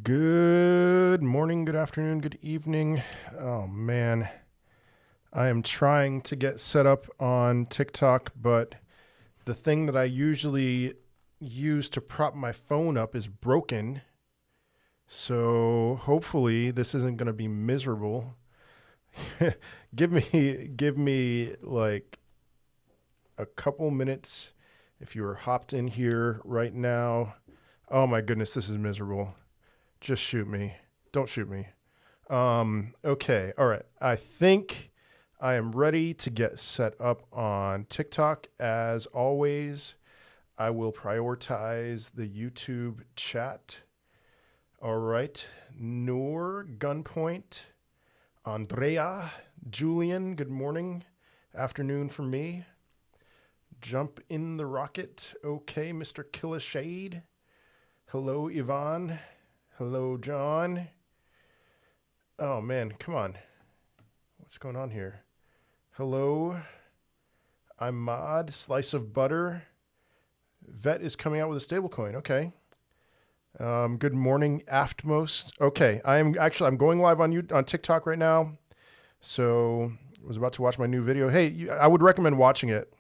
Good morning, good afternoon, good evening. Oh man, I am trying to get set up on TikTok, but the thing that I usually use to prop my phone up is broken. So hopefully this isn't going to be miserable. Give me like a couple minutes if you are hopped in here right now. Oh my goodness, this is miserable. Just shoot me. Don't shoot me. Okay. All right. I think I am ready to get set up on TikTok. As always, I will prioritize the YouTube chat. All right. Noor, Gunpoint, Andrea, Julian, good morning. Afternoon for me. Jump in the rocket. Okay, Mr. Killashade. Hello, Yvonne. Hello, John. Oh, man, come on. What's going on here? Hello. I'm Mod. Slice of butter. Vet is coming out with a stablecoin. Okay. Good morning, Aftmost. Okay, I'm going live on TikTok right now. So I was about to watch my new video. Hey, I would recommend watching it.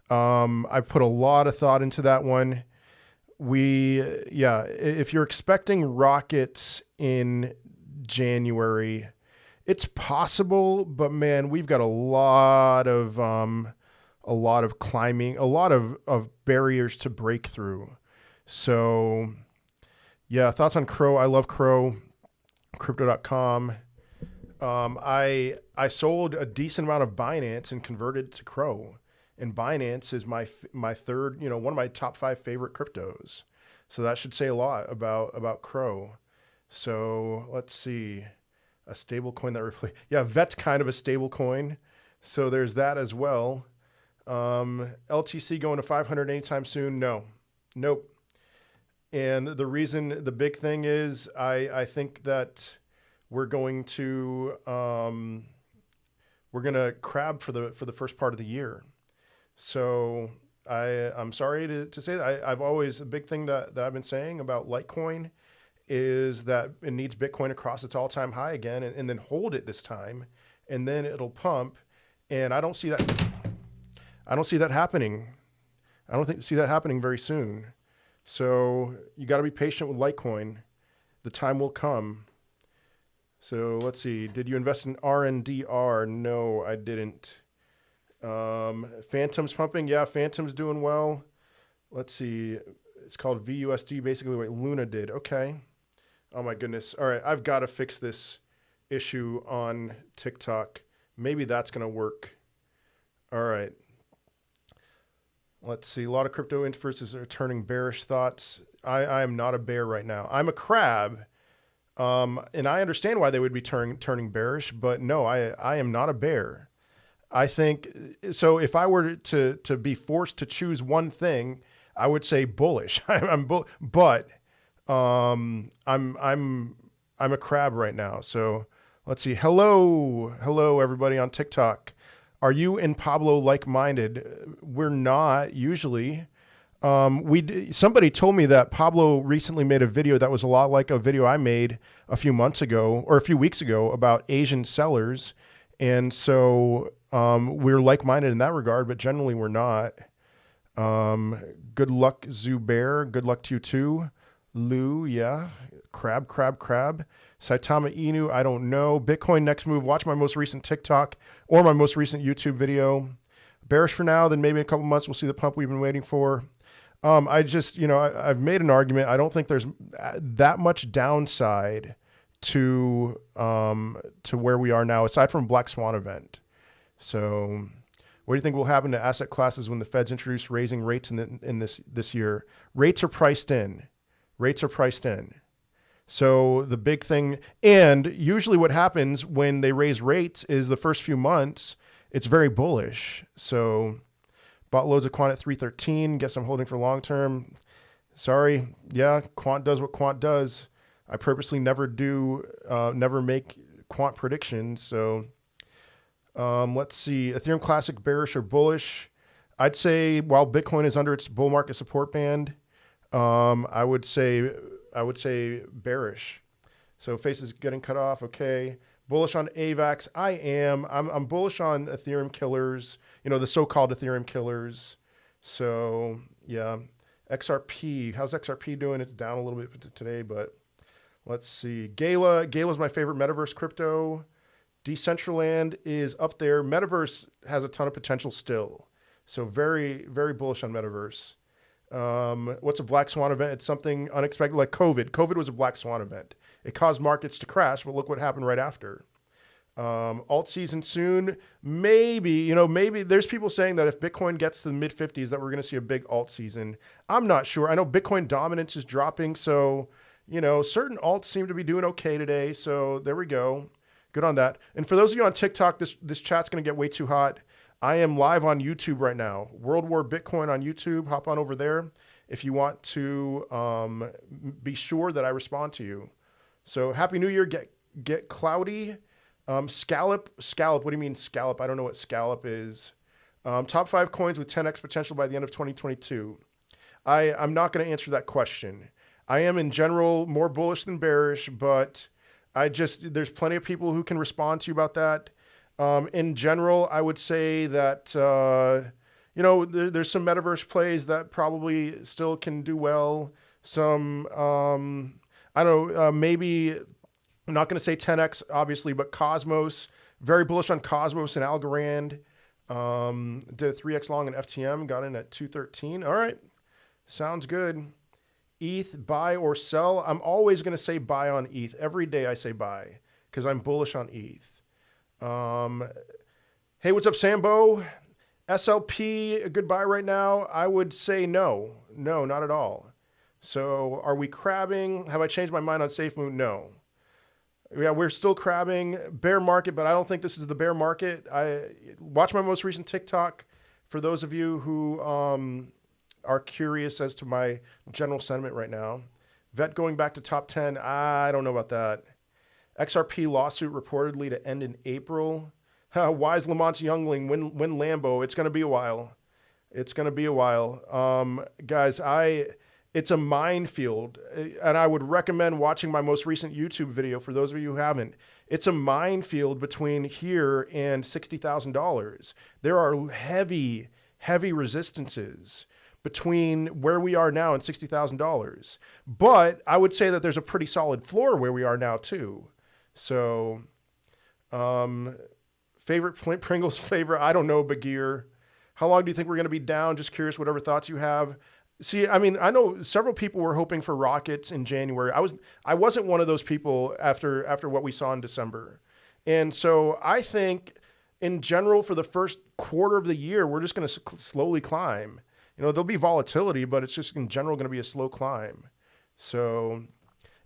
I put a lot of thought into that one. If you're expecting rockets in January, it's possible, but man, we've got a lot of climbing, a lot of barriers to break through. So yeah, thoughts on Crow. I love Crow, crypto.com. I sold a decent amount of Binance and converted to Crow. And Binance is my third, one of my top 5 favorite cryptos. So that should say a lot about Crow. So let's see, a stable coin that Vet's kind of a stable coin. So there's that as well. LTC going to 500 anytime soon? No, nope. And the big thing is I think that we're going to crab for the first part of the year. So I'm sorry to say that. A big thing that I've been saying about Litecoin is that it needs Bitcoin to cross its all-time high again and then hold it this time, and then it'll pump. And I don't see that happening. See that happening very soon. So you got to be patient with Litecoin. The time will come. So let's see. Did you invest in RNDR? No, I didn't. Phantom's pumping. Yeah, Phantom's doing well. Let's see. It's called VUSD, basically what Luna did. Okay. Oh my goodness. All right. I've got to fix this issue on TikTok. Maybe that's going to work. All right. Let's see. A lot of crypto influencers are turning bearish thoughts. I am not a bear right now. I'm a crab. And I understand why they would be turning bearish, but no, I am not a bear. I think so. If I were to be forced to choose one thing, I would say bullish. But I'm a crab right now. So let's see. Hello, everybody on TikTok. Are you and Pablo like-minded? We're not usually. Somebody told me that Pablo recently made a video that was a lot like a video I made a few weeks ago about Asian sellers, and so. We're like-minded in that regard, but generally we're not. Good luck, Zubair. Good luck to you too. Lou, yeah. Crab. Saitama Inu, I don't know. Bitcoin next move. Watch my most recent TikTok or my most recent YouTube video. Bearish for now, then maybe in a couple months we'll see the pump we've been waiting for. I've made an argument. I don't think there's that much downside to where we are now, aside from Black Swan event. So what do you think will happen to asset classes when the Fed's introduce raising rates in this year? Rates are priced in. So the big thing, and usually what happens when they raise rates is the first few months, it's very bullish. So bought loads of quant at 313. Guess I'm holding for long term. Sorry. Yeah, quant does what quant does. I purposely never make quant predictions. So let's see. Ethereum Classic bearish or bullish? I'd say while Bitcoin is under its bull market support band, I would say bearish. So Face is getting cut off. Okay. Bullish on AVAX. I am. I'm bullish on Ethereum killers, the so-called Ethereum killers. So yeah. XRP. How's XRP doing? It's down a little bit today, but let's see. Gala's my favorite Metaverse crypto. Decentraland is up there. Metaverse has a ton of potential still. So very, very bullish on Metaverse. What's a black swan event? It's something unexpected like COVID. COVID was a black swan event. It caused markets to crash, but look what happened right after. Alt season soon. Maybe there's people saying that if Bitcoin gets to the mid 50s that we're going to see a big alt season. I'm not sure. I know Bitcoin dominance is dropping. So, certain alts seem to be doing okay today. So there we go. Good on that. And for those of you on TikTok, this chat's going to get way too hot. I am live on YouTube right now. World War Bitcoin on YouTube. Hop on over there if you want to be sure that I respond to you. So Happy New Year. Get cloudy. Scallop. What do you mean scallop? I don't know what scallop is. Top 5 coins with 10x potential by the end of 2022. I'm not going to answer that question. I am in general more bullish than bearish, but there's plenty of people who can respond to you about that. In general, I would say that, there's some metaverse plays that probably still can do well. Some, maybe I'm not going to say 10x, obviously, but Cosmos, very bullish on Cosmos and Algorand. Did a 3x long in FTM, got in at 213. All right, sounds good. ETH, buy or sell? I'm always going to say buy on ETH. Every day I say buy because I'm bullish on ETH. Hey, what's up, Sambo? SLP, a good buy right now? I would say no. No, not at all. So are we crabbing? Have I changed my mind on SafeMoon? No. Yeah, we're still crabbing. Bear market, but I don't think this is the bear market. Watch my most recent TikTok for those of you who are curious as to my general sentiment right now. VET going back to top 10. I don't know about that. XRP lawsuit reportedly to end in April. Why is Lamont's Youngling win Lambo? It's going to be a while. It's going to be a while. Guys, it's a minefield, and I would recommend watching my most recent YouTube video for those of you who haven't. It's a minefield between here and $60,000. There are heavy, heavy resistances between where we are now and $60,000. But I would say that there's a pretty solid floor where we are now too. So, favorite Pringles flavor? I don't know, Bagheer. How long do you think we're going to be down? Just curious, whatever thoughts you have. See, I mean, I know several people were hoping for rockets in January. I wasn't one of those people after what we saw in December. And so I think in general for the first quarter of the year, we're just going to slowly climb. There'll be volatility, but it's just in general going to be a slow climb. So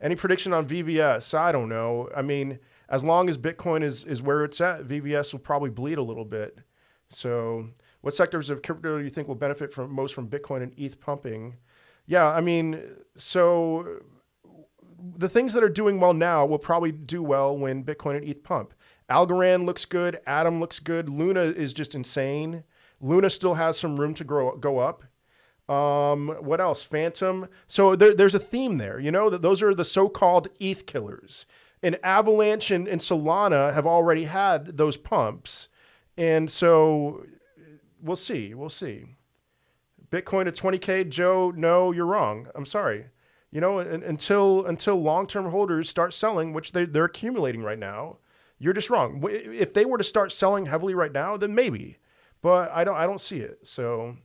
any prediction on VVS? I don't know. I mean, as long as Bitcoin is where it's at, VVS will probably bleed a little bit. So what sectors of crypto do you think will benefit most from Bitcoin and ETH pumping? Yeah, I mean, so the things that are doing well now will probably do well when Bitcoin and ETH pump. Algorand looks good. Atom looks good. Luna is just insane. Luna still has some room to go up. What else? Phantom. So there's a theme there, that those are the so-called ETH killers. And Avalanche and Solana have already had those pumps. And so we'll see. Bitcoin at 20K, Joe, no, you're wrong. I'm sorry. Until long-term holders start selling, which they're accumulating right now, you're just wrong. If they were to start selling heavily right now, then maybe. But I don't see it. So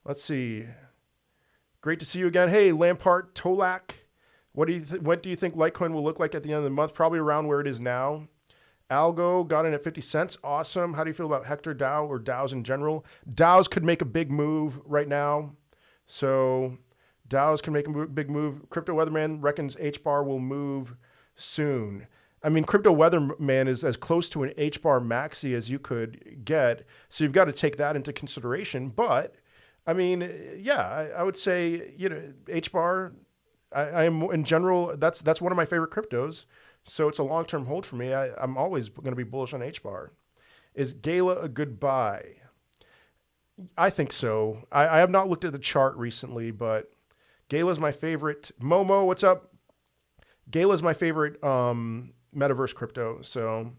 let's see. Great to see you again. Hey, Lampart Tolak. What do you think Litecoin will look like at the end of the month? Probably around where it is now. Algo got in at 50 cents. Awesome. How do you feel about Hector DAO or DAOs in general? DAOs could make a big move right now. So DAOs can make a big move. Crypto Weatherman reckons HBAR will move soon. I mean, Crypto Weatherman is as close to an HBAR maxi as you could get. So you've got to take that into consideration. But I mean, yeah, I would say, HBAR, I am in general, that's one of my favorite cryptos. So it's a long-term hold for me. I'm always going to be bullish on HBAR. Is Gala a good buy? I think so. I have not looked at the chart recently, but Gala's my favorite. Momo, what's up? Gala is my favorite metaverse crypto. So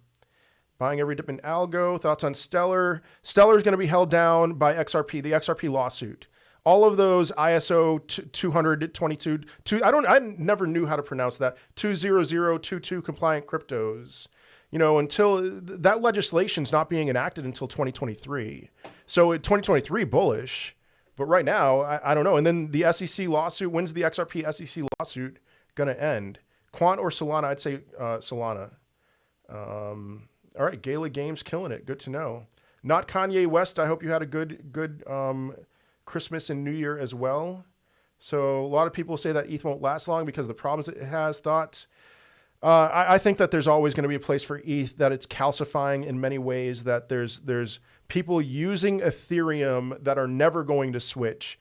buying every dip in algo. Thoughts on Stellar? Stellar is going to be held down by XRP, the XRP lawsuit. All of those ISO 222, I never knew how to pronounce that, 20022 compliant cryptos. Until that legislation's not being enacted until 2023. So 2023 bullish, but right now, I don't know. And then the SEC lawsuit, when's the XRP SEC lawsuit going to end? Quant or Solana? I'd say Solana. All right, Gala Games killing it. Good to know. Not Kanye West. I hope you had a good Christmas and New Year as well. So a lot of people say that ETH won't last long because of the problems it has. Thoughts? I think that there's always going to be a place for ETH, that it's calcifying in many ways, that there's people using Ethereum that are never going to switch,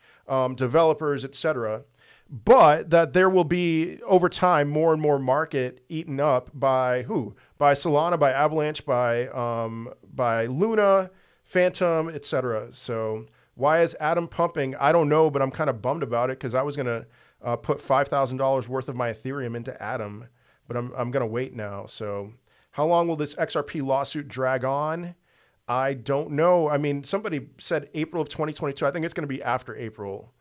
developers, etc. But that there will be, over time, more and more market eaten up by who? By Solana, by Avalanche, by Luna, Phantom, etc. So why is Atom pumping? I don't know, but I'm kind of bummed about it because I was going to put $5,000 worth of my Ethereum into Atom. But I'm going to wait now. So how long will this XRP lawsuit drag on? I don't know. I mean, somebody said April of 2022. I think it's going to be after April.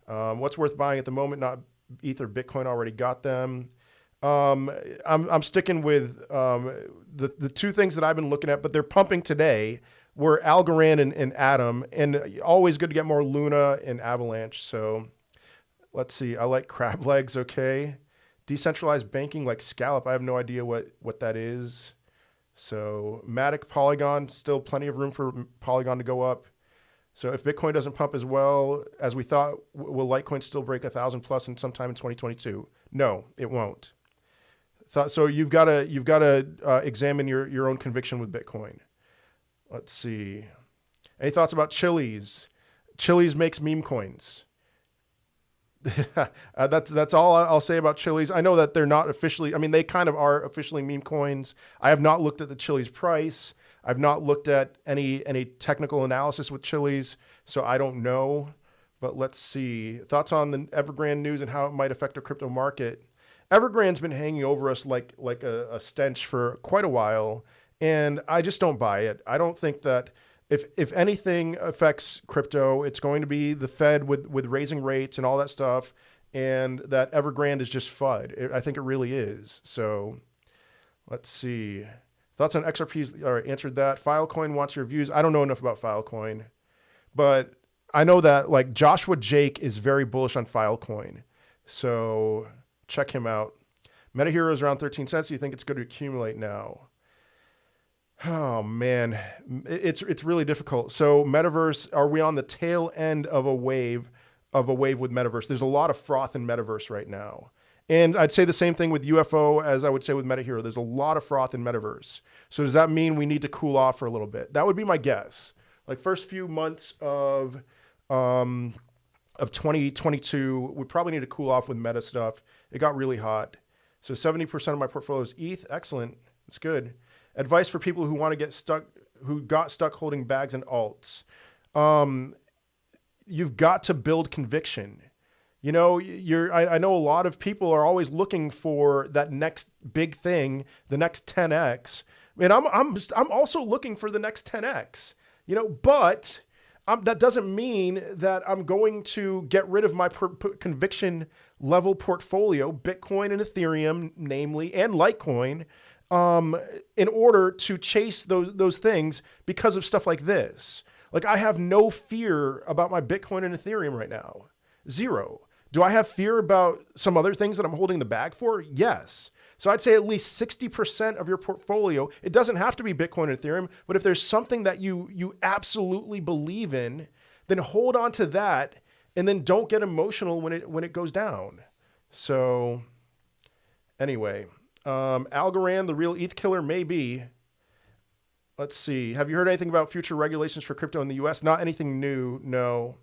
What's worth buying at the moment? Not ETH or Bitcoin, already got them. I'm sticking with the two things that I've been looking at, but they're pumping today, were Algorand and Atom, and always good to get more Luna and Avalanche. So let's see. I like crab legs. Okay. Decentralized banking like Scallop. I have no idea what that is. So Matic, Polygon, still plenty of room for Polygon to go up. So if Bitcoin doesn't pump as well as we thought, will Litecoin still break 1,000 plus in sometime in 2022? No, it won't. So you've got to examine your own conviction with Bitcoin. Let's see. Any thoughts about Chiliz? Chiliz makes meme coins. That's all I'll say about Chiliz. I know that they're not officially, I mean, they kind of are officially meme coins. I have not looked at the Chiliz price. I've not looked at any technical analysis with Chiliz, so I don't know. But let's see. Thoughts on the Evergrande news and how it might affect our crypto market. Evergrande's been hanging over us like a stench for quite a while, and I just don't buy it. I don't think that if anything affects crypto, it's going to be the Fed with raising rates and all that stuff, and that Evergrande is just FUD. I think it really is. So let's see. Thoughts on XRPs? All right, answered that. Filecoin wants your views. I don't know enough about Filecoin, but I know that like Joshua Jake is very bullish on Filecoin. So check him out. MetaHero is around 13 cents. Do you think it's good to accumulate now? Oh man, it's really difficult. So Metaverse, are we on the tail end of a wave with Metaverse? There's a lot of froth in Metaverse right now. And I'd say the same thing with UFO as I would say with MetaHero. There's a lot of froth in Metaverse. So does that mean we need to cool off for a little bit? That would be my guess. Like first few months of 2022, we probably need to cool off with meta stuff. It got really hot. So 70% of my portfolio is ETH. Excellent. That's good. Advice for people who want to get stuck, who got stuck holding bags and alts. You've got to build conviction. You know, I know a lot of people are always looking for that next big thing, the next 10x. And I'm also looking for the next 10x. You know, but that doesn't mean that I'm going to get rid of my conviction level portfolio, Bitcoin and Ethereum, namely, and Litecoin, in order to chase those things because of stuff like this. Like I have no fear about my Bitcoin and Ethereum right now. Zero. Do I have fear about some other things that I'm holding the bag for? Yes. So I'd say at least 60% of your portfolio, it doesn't have to be Bitcoin and Ethereum, but if there's something that you absolutely believe in, then hold on to that and then don't get emotional when it goes down. So anyway, Algorand, the real ETH killer, maybe. Let's see. Have you heard anything about future regulations for crypto in the US? Not anything new, no.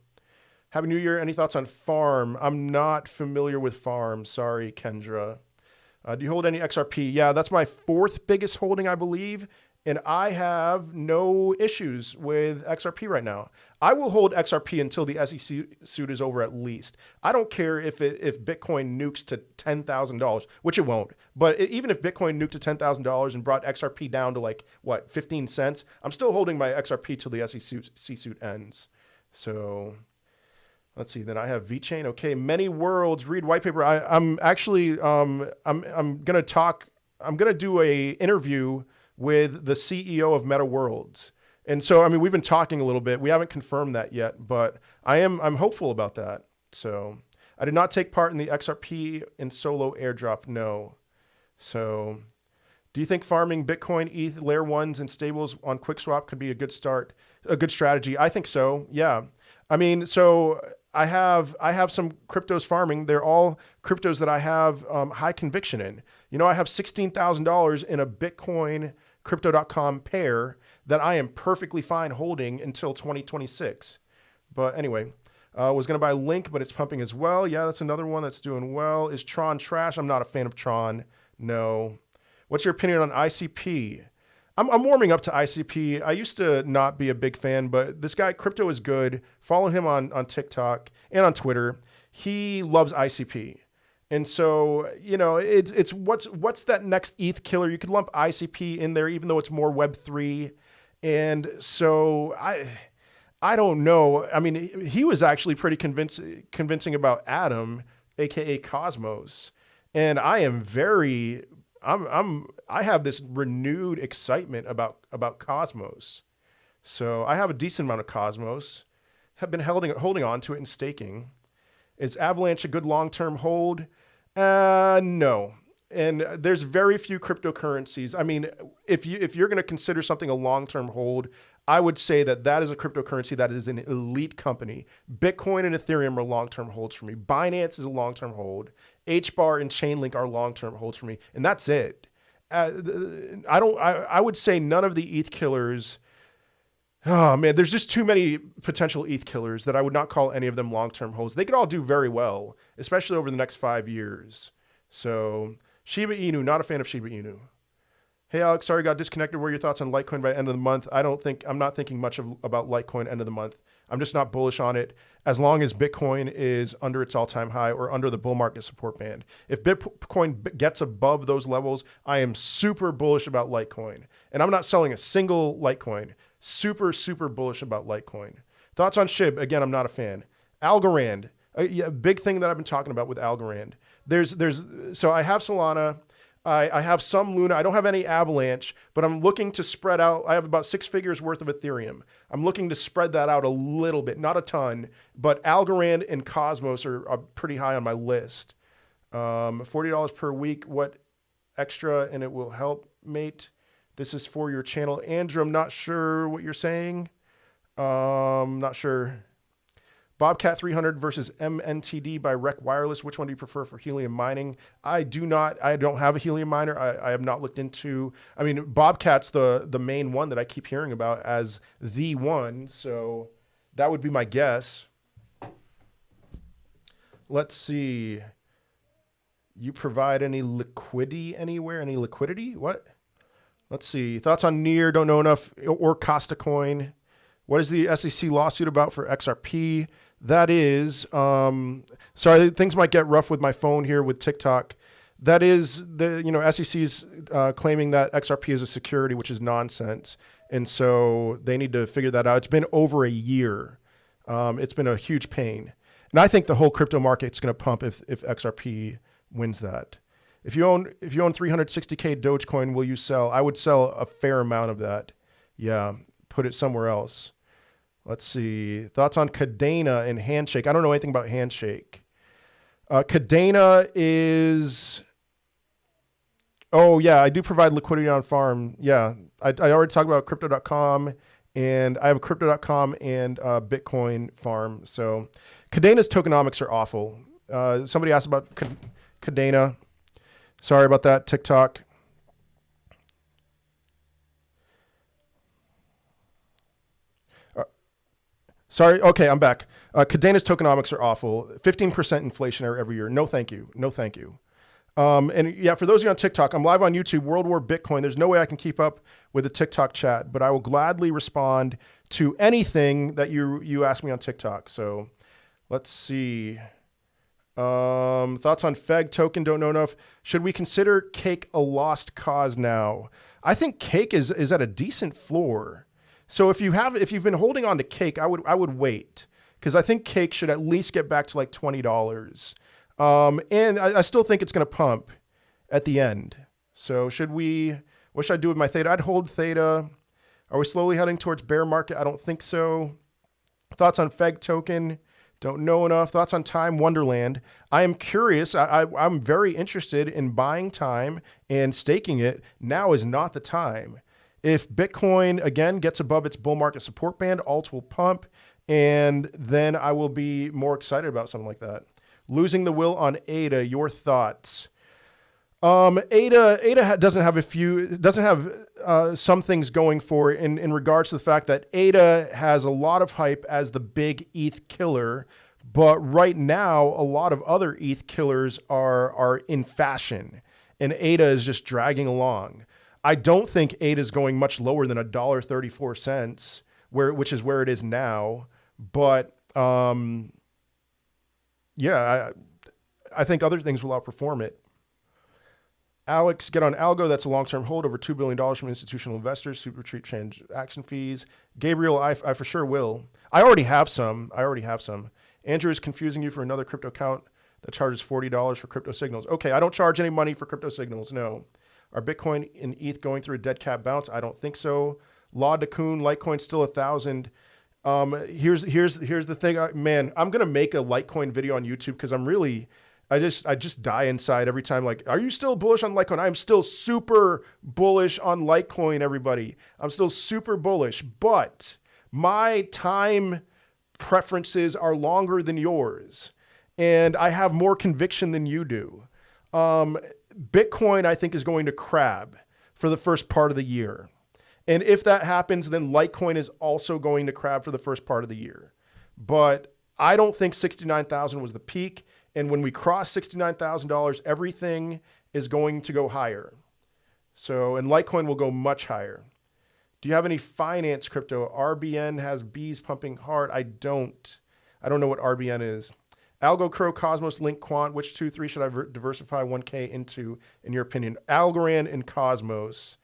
Happy New Year. Any thoughts on Farm? I'm not familiar with Farm. Sorry, Kendra. Do you hold any XRP? Yeah, that's my fourth biggest holding, I believe. And I have no issues with XRP right now. I will hold XRP until the SEC suit is over at least. I don't care if Bitcoin nukes to $10,000, which it won't. But even if Bitcoin nuked to $10,000 and brought XRP down to like, what, 15 cents, I'm still holding my XRP till the SEC suit ends. So let's see. Then I have VeChain. Okay, many worlds. Read white paper. I'm actually I'm gonna talk. I'm gonna do a interview with the CEO of Meta Worlds. And so, I mean, we've been talking a little bit. We haven't confirmed that yet, but I'm hopeful about that. So I did not take part in the XRP and solo airdrop. No. So do you think farming Bitcoin, ETH, layer ones and stables on QuickSwap could be a good strategy? I think so. Yeah. I mean, so I have some cryptos farming. They're all cryptos that I have high conviction in. You know, I have $16,000 in a Bitcoin crypto.com pair that I am perfectly fine holding until 2026. But anyway, was going to buy Link, but it's pumping as well. Yeah, that's another one that's doing well. Is Tron trash? I'm not a fan of Tron. No. What's your opinion on ICP? I'm warming up to ICP. I used to not be a big fan, but this guy, Crypto is good. Follow him on TikTok and on Twitter. He loves ICP. And so, you know, it's what's that next ETH killer? You could lump ICP in there, even though it's more Web3. And so I don't know. I mean, he was actually pretty convincing about Atom, aka Cosmos. And I have this renewed excitement about Cosmos. So I have a decent amount of Cosmos. Have been holding on to it and staking. Is Avalanche a good long-term hold? No. And there's very few cryptocurrencies. I mean, if you're going to consider something a long-term hold, I would say that is a cryptocurrency that is an elite company. Bitcoin and Ethereum are long-term holds for me. Binance is a long-term hold. HBAR and Chainlink are long-term holds for me, and that's it. I would say none of the ETH killers. Oh man, there's just too many potential ETH killers that I would not call any of them long-term holds. They could all do very well, especially over the next 5 years. So Shiba Inu, not a fan of Shiba Inu. Hey Alex, sorry got disconnected. What are your thoughts on Litecoin by the end of the month? I'm not thinking much about Litecoin end of the month. I'm just not bullish on it as long as Bitcoin is under its all-time high or under the bull market support band. If Bitcoin gets above those levels, I am super bullish about Litecoin. And I'm not selling a single Litecoin. Super, super bullish about Litecoin. Thoughts on SHIB? Again, I'm not a fan. Algorand, a big thing that I've been talking about with Algorand. So I have Solana. I have some Luna. I don't have any Avalanche, but I'm looking to spread out. I have about 6 figures worth of Ethereum. I'm looking to spread that out a little bit, not a ton, but Algorand and Cosmos are pretty high on my list. $40 per week. What extra? And it will help, mate. This is for your channel. Andrew, I'm not sure what you're saying. Not sure. Bobcat 300 versus MNTD by Rec Wireless. Which one do you prefer for Helium mining? I don't have a Helium miner. I have not looked into, I mean, Bobcat's the main one that I keep hearing about as the one. So that would be my guess. Let's see. You provide any liquidity anywhere? Any liquidity? What? Let's see. Thoughts on Near, don't know enough, or Costa Coin. What is the SEC lawsuit about for XRP? That is, sorry, things might get rough with my phone here with TikTok. That is SEC's claiming that XRP is a security, which is nonsense. And so they need to figure that out. It's been over a year. It's been a huge pain. And I think the whole crypto market's going to pump if XRP wins that. If you own 360K Dogecoin, will you sell? I would sell a fair amount of that. Yeah, put it somewhere else. Let's see. Thoughts on Cardano and Handshake. I don't know anything about Handshake. Cardano is... Oh, yeah, I do provide liquidity on farm. Yeah, I already talked about Crypto.com, and I have a Crypto.com and Bitcoin farm. So Cardano's tokenomics are awful. Somebody asked about Cardano. Sorry about that, TikTok. Sorry. Okay, I'm back. Cardano's tokenomics are awful. 15% inflationary every year. No, thank you. No, thank you. And yeah, for those of you on TikTok, I'm live on YouTube, World War Bitcoin. There's no way I can keep up with the TikTok chat, but I will gladly respond to anything that you ask me on TikTok. So let's see. Thoughts on FEG token, don't know enough. Should we consider Cake a lost cause now? I think Cake is at a decent floor. So if you've been holding on to Cake, I would wait, because I think Cake should at least get back to like $20. And I still think it's going to pump at the end. So what should I do with my Theta? I'd hold Theta. Are we slowly heading towards bear market? I don't think so. Thoughts on FEG token? Don't know enough. Thoughts on Time Wonderland? I am curious. I'm very interested in buying Time and staking it. Now is not the time. If Bitcoin, again, gets above its bull market support band, alts will pump, and then I will be more excited about something like that. Losing the will on ADA, your thoughts? ADA doesn't have some things going for it in regards to the fact that ADA has a lot of hype as the big ETH killer, but right now a lot of other ETH killers are in fashion, and ADA is just dragging along. I don't think ADA is going much lower than $1.34, which is where it is now, but yeah, I think other things will outperform it. Alex, get on Algo. That's a long-term hold, over $2 billion from institutional investors. Super cheap transaction fees. Gabriel, I for sure will. I already have some. Andrew is confusing you for another crypto account that charges $40 for crypto signals. Okay, I don't charge any money for crypto signals, no. Are Bitcoin and ETH going through a dead cat bounce? I don't think so. Law Coon, Litecoin still 1,000. Here's the thing, man. I'm gonna make a Litecoin video on YouTube because I just die inside every time. Like, are you still bullish on Litecoin? I'm still super bullish on Litecoin, everybody. I'm still super bullish, but my time preferences are longer than yours, and I have more conviction than you do. Bitcoin, I think, is going to crab for the first part of the year. And if that happens, then Litecoin is also going to crab for the first part of the year. But I don't think 69,000 was the peak. And when we cross $69,000, everything is going to go higher. So, and Litecoin will go much higher. Do you have any finance crypto? RBN has bees pumping hard. I don't know what RBN is. Algo, Crow, Cosmos, Link, Quant. Which 2-3 should I diversify 1K into, in your opinion? Algorand and Cosmos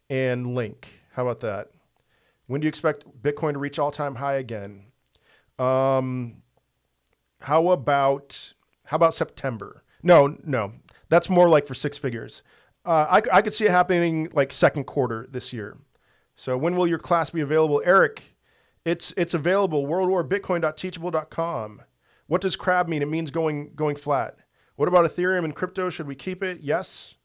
and Link. How about that? When do you expect Bitcoin to reach all-time high again? How about September? No. That's more like for six figures. I could see it happening like second quarter this year. So when will your class be available? Eric, it's available. worldwarbitcoin.teachable.com. What does crab mean? It means going flat. What about Ethereum and crypto? Should we keep it? Yes.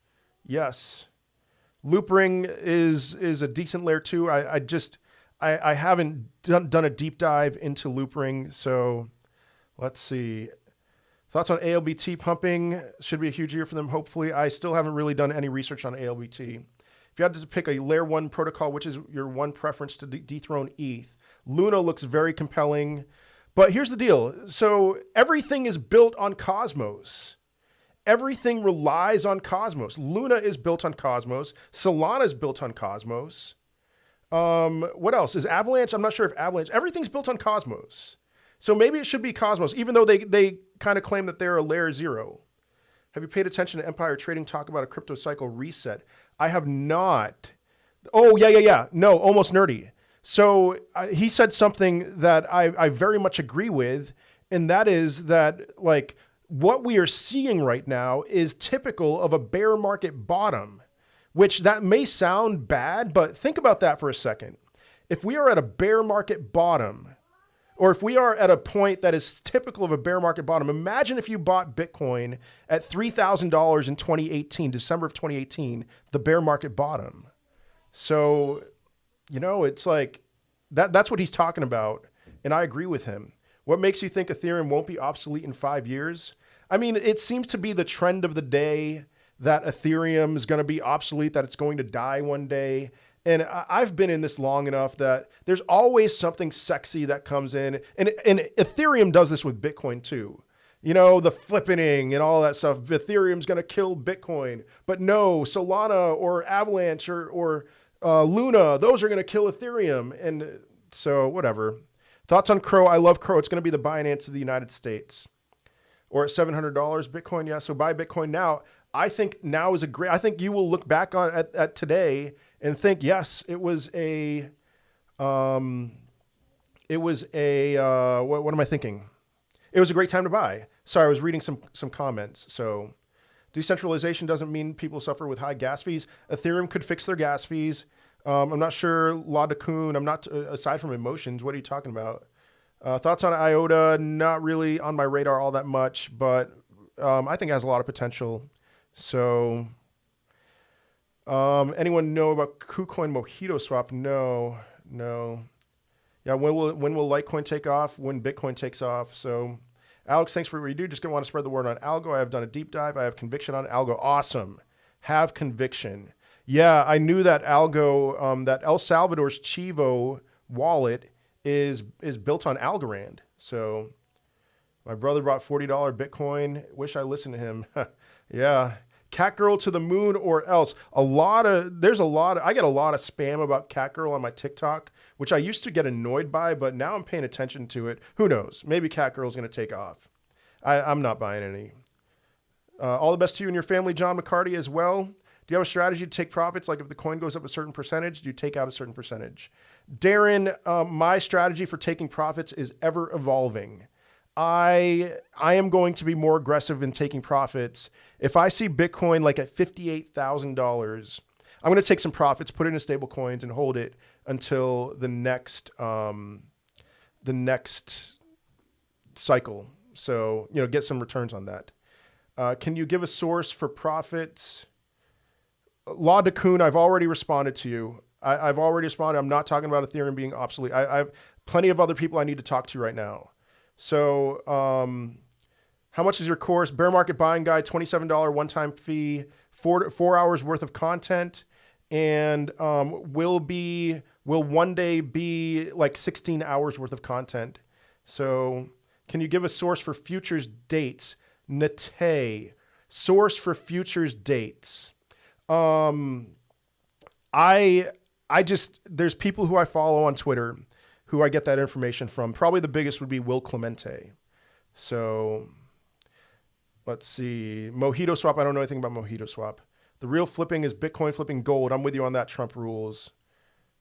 Loopring is a decent layer 2. I haven't done a deep dive into Loopring, so let's see. Thoughts on ALBT pumping? Should be a huge year for them, hopefully. I still haven't really done any research on ALBT. If you had to pick a layer 1 protocol, which is your one preference to dethrone ETH? Luna looks very compelling, but here's the deal. So everything is built on Cosmos. Everything relies on Cosmos. Luna is built on Cosmos. Solana is built on Cosmos. What else? Is Avalanche? I'm not sure if Avalanche. Everything's built on Cosmos. So maybe it should be Cosmos, even though they kind of claim that they're a layer 0. Have you paid attention to Empire Trading talk about a crypto cycle reset? I have not. Oh, yeah. No, almost nerdy. So he said something that I very much agree with, and that is that, like, what we are seeing right now is typical of a bear market bottom, which that may sound bad, but think about that for a second. If we are at a bear market bottom, or if we are at a point that is typical of a bear market bottom, imagine if you bought Bitcoin at $3,000 in 2018, December of 2018, the bear market bottom. So, it's like that's what he's talking about, and I agree with him. What makes you think Ethereum won't be obsolete in 5 years? I mean, it seems to be the trend of the day that Ethereum is going to be obsolete, that it's going to die one day. And I've been in this long enough that there's always something sexy that comes in. And Ethereum does this with Bitcoin too. you know, the flippening and all that stuff. Ethereum's going to kill Bitcoin, but no, Solana or Avalanche or Luna, those are going to kill Ethereum. And so whatever. Thoughts on Crow? I love Crow. It's going to be the Binance of the United States. Or at $700 Bitcoin. Yeah. So buy Bitcoin now. I think now is a great, I think you will look back on at today and think, yes, it was a, what am I thinking? It was a great time to buy. Sorry, I was reading some comments. So decentralization doesn't mean people suffer with high gas fees. Ethereum could fix their gas fees. I'm not sure, La de Kun, I'm not, aside from emotions, what are you talking about? Thoughts on IOTA, not really on my radar all that much, but I think it has a lot of potential. So anyone know about KuCoin Mojito Swap? No. Yeah, when will Litecoin take off? When Bitcoin takes off. So Alex, thanks for what you do. Just gonna want to spread the word on Algo. I have done a deep dive. I have conviction on Algo. Awesome. Have conviction. Yeah, I knew that Algo, that El Salvador's Chivo wallet is built on Algorand. So my brother bought $40 Bitcoin. Wish I listened to him. Yeah. Cat Girl to the moon or else. I get a lot of spam about Cat Girl on my TikTok, which I used to get annoyed by, but now I'm paying attention to it. Who knows? Maybe Cat Girl's going to take off. I'm not buying any. All the best to you and your family, John McCarty, as well. Do you have a strategy to take profits? Like if the coin goes up a certain percentage, do you take out a certain percentage? Darren, my strategy for taking profits is ever evolving. I am going to be more aggressive in taking profits. If I see Bitcoin like at $58,000, I'm going to take some profits, put it in stable coins, and hold it until the next cycle. So, you know, get some returns on that. Can you give a source for profits? La de Kun, I've already responded to you. I've already responded. I'm not talking about Ethereum being obsolete. I have plenty of other people I need to talk to right now. So how much is your course? Bear market buying guide, $27 one-time fee, 4 hours worth of content, and will one day be like 16 hours worth of content. So can you give a source for futures dates? Nate, source for futures dates. There's people who I follow on Twitter who I get that information from. Probably the biggest would be Will Clemente. So let's see. Mojito Swap. I don't know anything about Mojito Swap. The real flipping is Bitcoin flipping gold. I'm with you on that, Trump rules.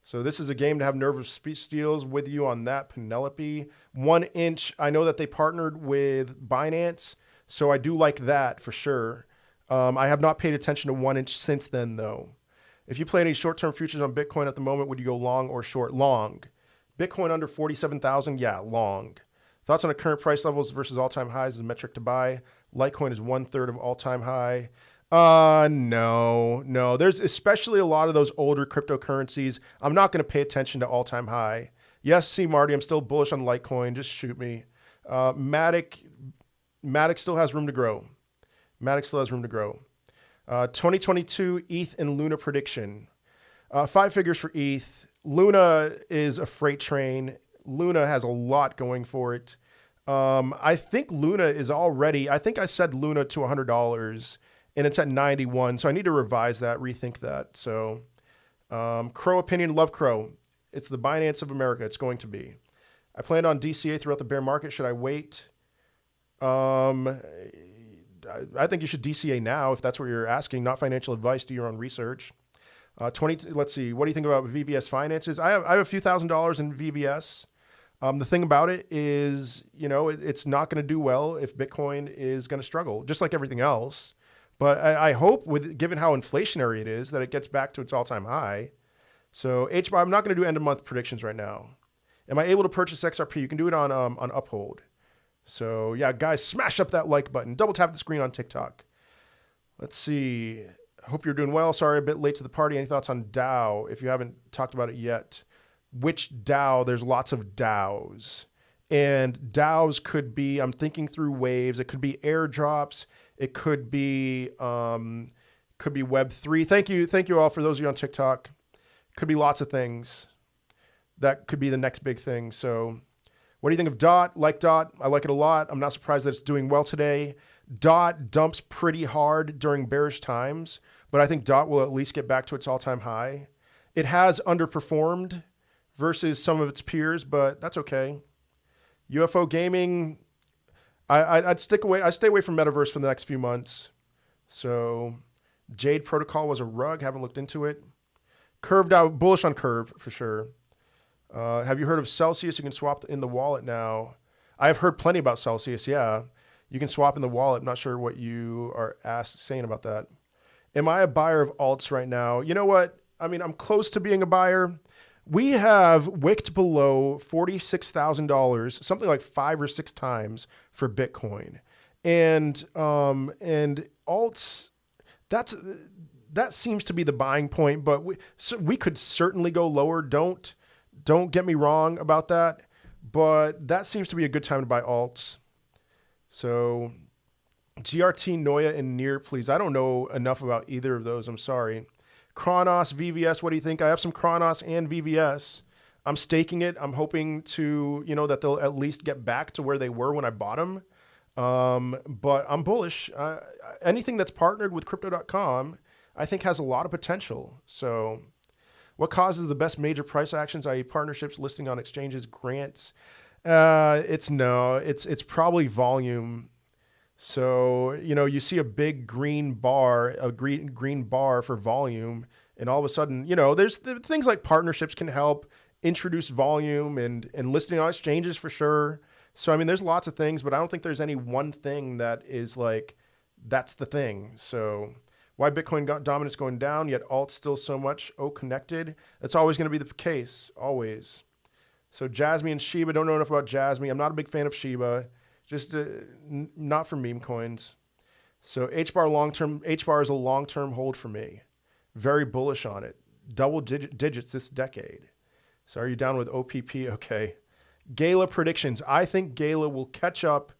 So this is a game to have nervous speech steals. With you on that, Penelope. 1 inch. I know that they partnered with Binance. So I do like that for sure. I have not paid attention to 1 inch since then though. If you play any short-term futures on Bitcoin at the moment, would you go long or short? Long. Bitcoin under 47,000? Yeah, long. Thoughts on the current price levels versus all-time highs as a metric to buy? Litecoin is 1/3 of all-time high. No. There's especially a lot of those older cryptocurrencies. I'm not going to pay attention to all-time high. Yes, see, Marty, I'm still bullish on Litecoin. Just shoot me. Matic still has room to grow. 2022 ETH and Luna prediction. 5 figures for ETH. Luna is a freight train. Luna has a lot going for it. I think Luna is already, I think I said Luna to $100 and it's at 91. So I need to revise that, rethink that. So Crow opinion, love Crow. It's the Binance of America. It's going to be. I planned on DCA throughout the bear market. Should I wait? I think you should DCA now if that's what you're asking, not financial advice. Do your own research. Let's see. What do you think about VBS finances? I have a few $1,000s in VBS. The thing about it is, you know, it's not going to do well if Bitcoin is going to struggle, just like everything else. But I hope, given how inflationary it is, that it gets back to its all-time high. So I'm not going to do end-of-month predictions right now. Am I able to purchase XRP? You can do it on Uphold. So yeah, guys, smash up that like button. Double tap the screen on TikTok. Let's see. I hope you're doing well. Sorry, a bit late to the party. Any thoughts on DAO if you haven't talked about it yet? Which DAO? There's lots of DAOs. And DAOs could be, I'm thinking through waves. It could be airdrops. It could be Web3. Thank you all for those of you on TikTok. Could be lots of things. That could be the next big thing. So What do you think of DOT? Like DOT? I like it a lot. I'm not surprised that it's doing well today. DOT dumps pretty hard during bearish times, but I think DOT will at least get back to its all-time high. It has underperformed versus some of its peers, but that's okay. UFO gaming, I'd stick away. I stay away from Metaverse for the next few months. So Jade Protocol was a rug. Haven't looked into it. Curved out, bullish on Curve for sure. Have you heard of Celsius? You can swap in the wallet now. I've heard plenty about Celsius. Yeah, you can swap in the wallet. I'm not sure what you are saying about that. Am I a buyer of alts right now? You know what? I mean, I'm close to being a buyer. We have wicked below $46,000, something like 5 or 6 times for Bitcoin, and alts. That seems to be the buying point, but we could certainly go lower. Don't get me wrong about that, but that seems to be a good time to buy alts. So GRT, Noya, and Near, please. I don't know enough about either of those. I'm sorry. Kronos, VVS, what do you think? I have some Kronos and VVS. I'm staking it. I'm hoping to, that they'll at least get back to where they were when I bought them. But I'm bullish. Anything that's partnered with Crypto.com, I think has a lot of potential. So what causes the best major price actions, i.e. partnerships, listing on exchanges, grants? It's probably volume. So, you see a big green bar for volume, and all of a sudden, there's things like partnerships can help introduce volume and listing on exchanges for sure. So, I mean, there's lots of things, but I don't think there's any one thing that is like, that's the thing. So why Bitcoin dominance going down, yet alt still so much connected? That's always going to be the case, always. So Jasmine and Shiba, don't know enough about Jasmine. I'm not a big fan of Shiba. Just not for meme coins. So HBAR is a long-term hold for me. Very bullish on it. Double digits this decade. So are you down with OPP? Okay. Gala predictions. I think Gala will catch up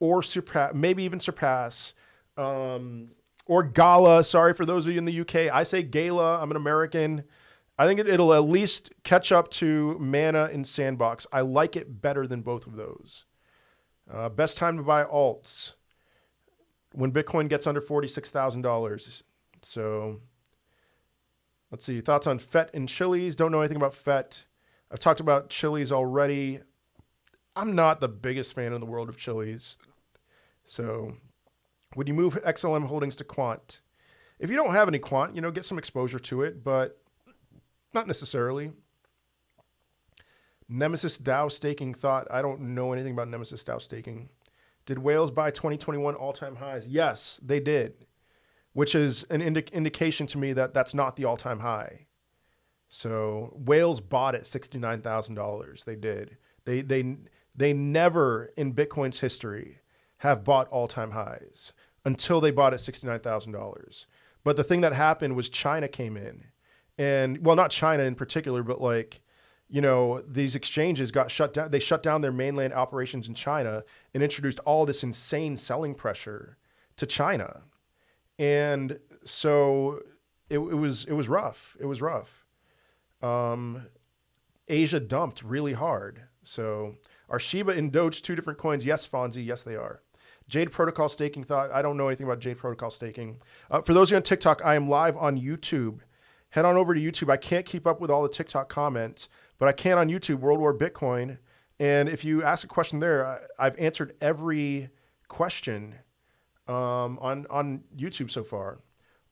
or surpass, maybe even surpass, or Gala. Sorry for those of you in the UK. I say Gala. I'm an American. I think it'll at least catch up to Mana and Sandbox. I like it better than both of those. Best time to buy alts when Bitcoin gets under $46,000. So let's see. Thoughts on FET and Chili's? Don't know anything about FET. I've talked about Chili's already. I'm not the biggest fan in the world of Chili's. So would you move XLM holdings to quant? If you don't have any quant, get some exposure to it, but not necessarily. Nemesis DAO staking thought. I don't know anything about Nemesis DAO staking. Did whales buy 2021 all-time highs? Yes, they did, which is an indication to me that that's not the all-time high. So whales bought at $69,000. They did. They never in Bitcoin's history have bought all-time highs until they bought at $69,000. But the thing that happened was China came in, and well, not China in particular, but these exchanges got shut down. They shut down their mainland operations in China and introduced all this insane selling pressure to China. And so it was rough. It was rough. Asia dumped really hard. So are Shiba and Doge two different coins? Yes, Fonzie. Yes, they are. Jade Protocol staking thought. I don't know anything about Jade Protocol staking. For those of you on TikTok, I am live on YouTube. Head on over to YouTube. I can't keep up with all the TikTok comments, but I can on YouTube, World War Bitcoin. And if you ask a question there, I've answered every question on YouTube so far.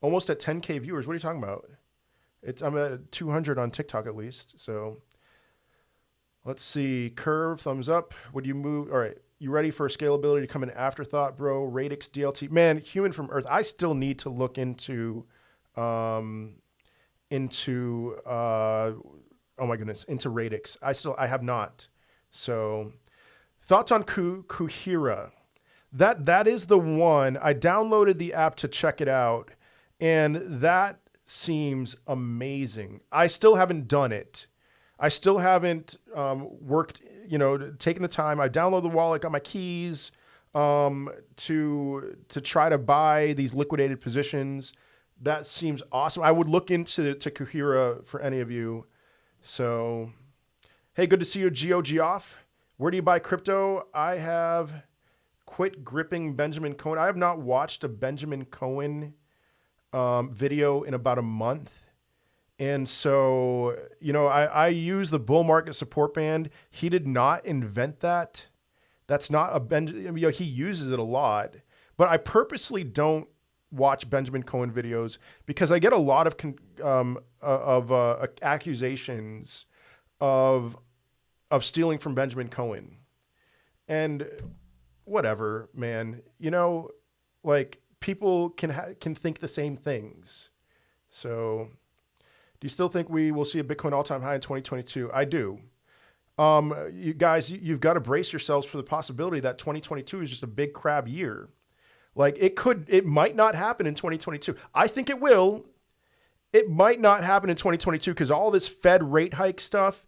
Almost at 10K viewers. What are you talking about? I'm at 200 on TikTok at least. So let's see. Curve, thumbs up. Would you move? All right. You ready for scalability to come in afterthought, bro? Radix, DLT. Man, Human from Earth. I still need to look into oh my goodness, into Radix. I have not. So thoughts on Kuhira. That is the one. I downloaded the app to check it out, and that seems amazing. I still haven't done it. I still haven't worked, taken the time. I downloaded the wallet, got my keys to try to buy these liquidated positions. That seems awesome. I would look into Kuhira for any of you. So, hey, good to see you, Geoff. Where do you buy crypto? I have quit gripping Benjamin Cohen. I have not watched a Benjamin Cohen video in about a month. And so, I use the bull market support band. He did not invent that. That's not he uses it a lot, but I purposely don't watch Benjamin Cohen videos because I get a lot of accusations of stealing from Benjamin Cohen. And whatever, man, like people can think the same things. So do you still think we will see a Bitcoin all-time high in 2022? I do. You guys, you've got to brace yourselves for the possibility that 2022 is just a big crab year. Like it might not happen in 2022. I think it will. It might not happen in 2022 because all this Fed rate hike stuff,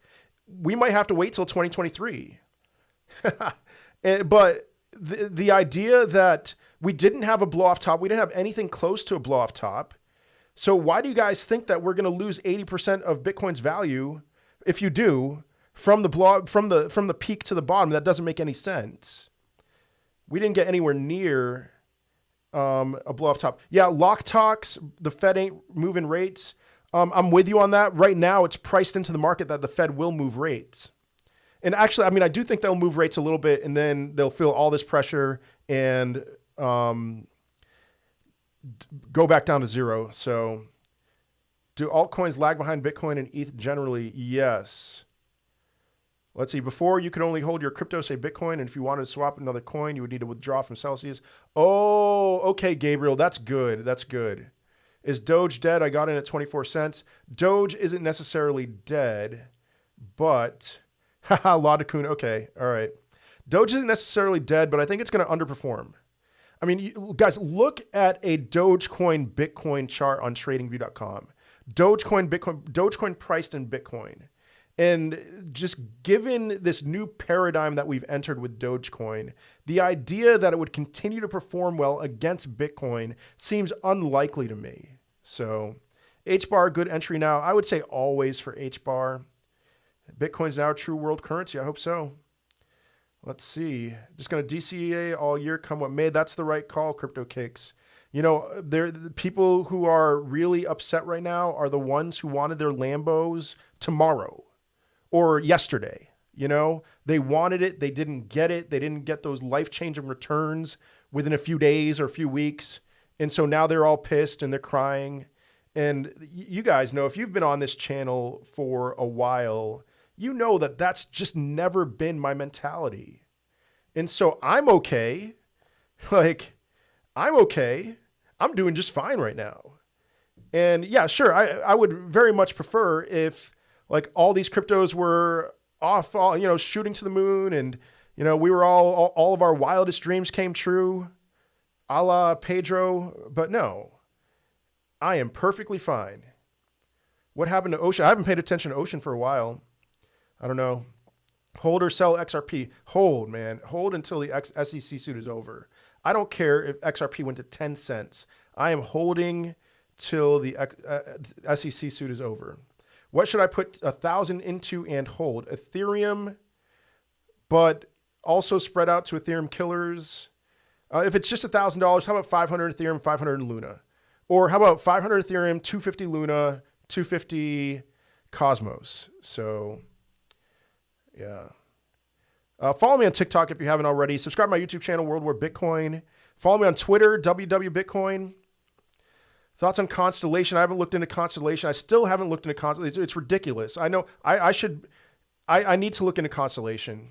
we might have to wait till 2023. But the idea that we didn't have a blow off top, we didn't have anything close to a blow off top. So why do you guys think that we're going to lose 80% of Bitcoin's value if you do from the peak to the bottom? That doesn't make any sense. We didn't get anywhere near a blow off top. Yeah, lock talks, the Fed ain't moving rates. I'm with you on that. Right now, it's priced into the market that the Fed will move rates. And actually, I mean, I do think they'll move rates a little bit and then they'll feel all this pressure and go back down to zero. So do altcoins lag behind Bitcoin and ETH generally? Yes. Let's see. Before, you could only hold your crypto, say Bitcoin, and if you wanted to swap another coin, you would need to withdraw from Celsius. Oh, okay, Gabriel. That's good. That's good. Is Doge dead? I got in at 24 cents. Doge isn't necessarily dead, but haha, Lodakun. Okay. All right. Doge isn't necessarily dead, but I think it's going to underperform. I mean, guys, look at a Dogecoin Bitcoin chart on tradingview.com. Dogecoin priced in Bitcoin. And just given this new paradigm that we've entered with Dogecoin, the idea that it would continue to perform well against Bitcoin seems unlikely to me. So H-bar, good entry now. I would say always for H-bar. Bitcoin's now a true world currency. I hope so. Let's see. Just going to DCA all year, come what may. That's the right call, Crypto Cakes. The people who are really upset right now are the ones who wanted their Lambos tomorrow or yesterday. They wanted it. They didn't get it. They didn't get those life-changing returns within a few days or a few weeks. And so now they're all pissed and they're crying. And you guys know, if you've been on this channel for a while, you know that that's just never been my mentality. And so I'm okay. I'm okay. I'm doing just fine right now. And yeah, sure. I would very much prefer if all these cryptos were off, shooting to the moon and, we were all of our wildest dreams came true, a la Pedro, but no, I am perfectly fine. What happened to Ocean? I haven't paid attention to Ocean for a while. I don't know. Hold or sell XRP. Hold, man. Hold until the SEC suit is over. I don't care if XRP went to 10 cents. I am holding till the SEC suit is over. What should I put 1,000 into and hold? Ethereum, but also spread out to Ethereum killers. If it's just $1,000, how about 500 Ethereum, 500 in Luna? Or how about 500 Ethereum, 250 Luna, 250 Cosmos? So, yeah. Follow me on TikTok if you haven't already. Subscribe to my YouTube channel, World War Bitcoin. Follow me on Twitter, WW Bitcoin. Thoughts on Constellation? I haven't looked into Constellation. I still haven't looked into Constellation. It's ridiculous. I know I need to look into Constellation.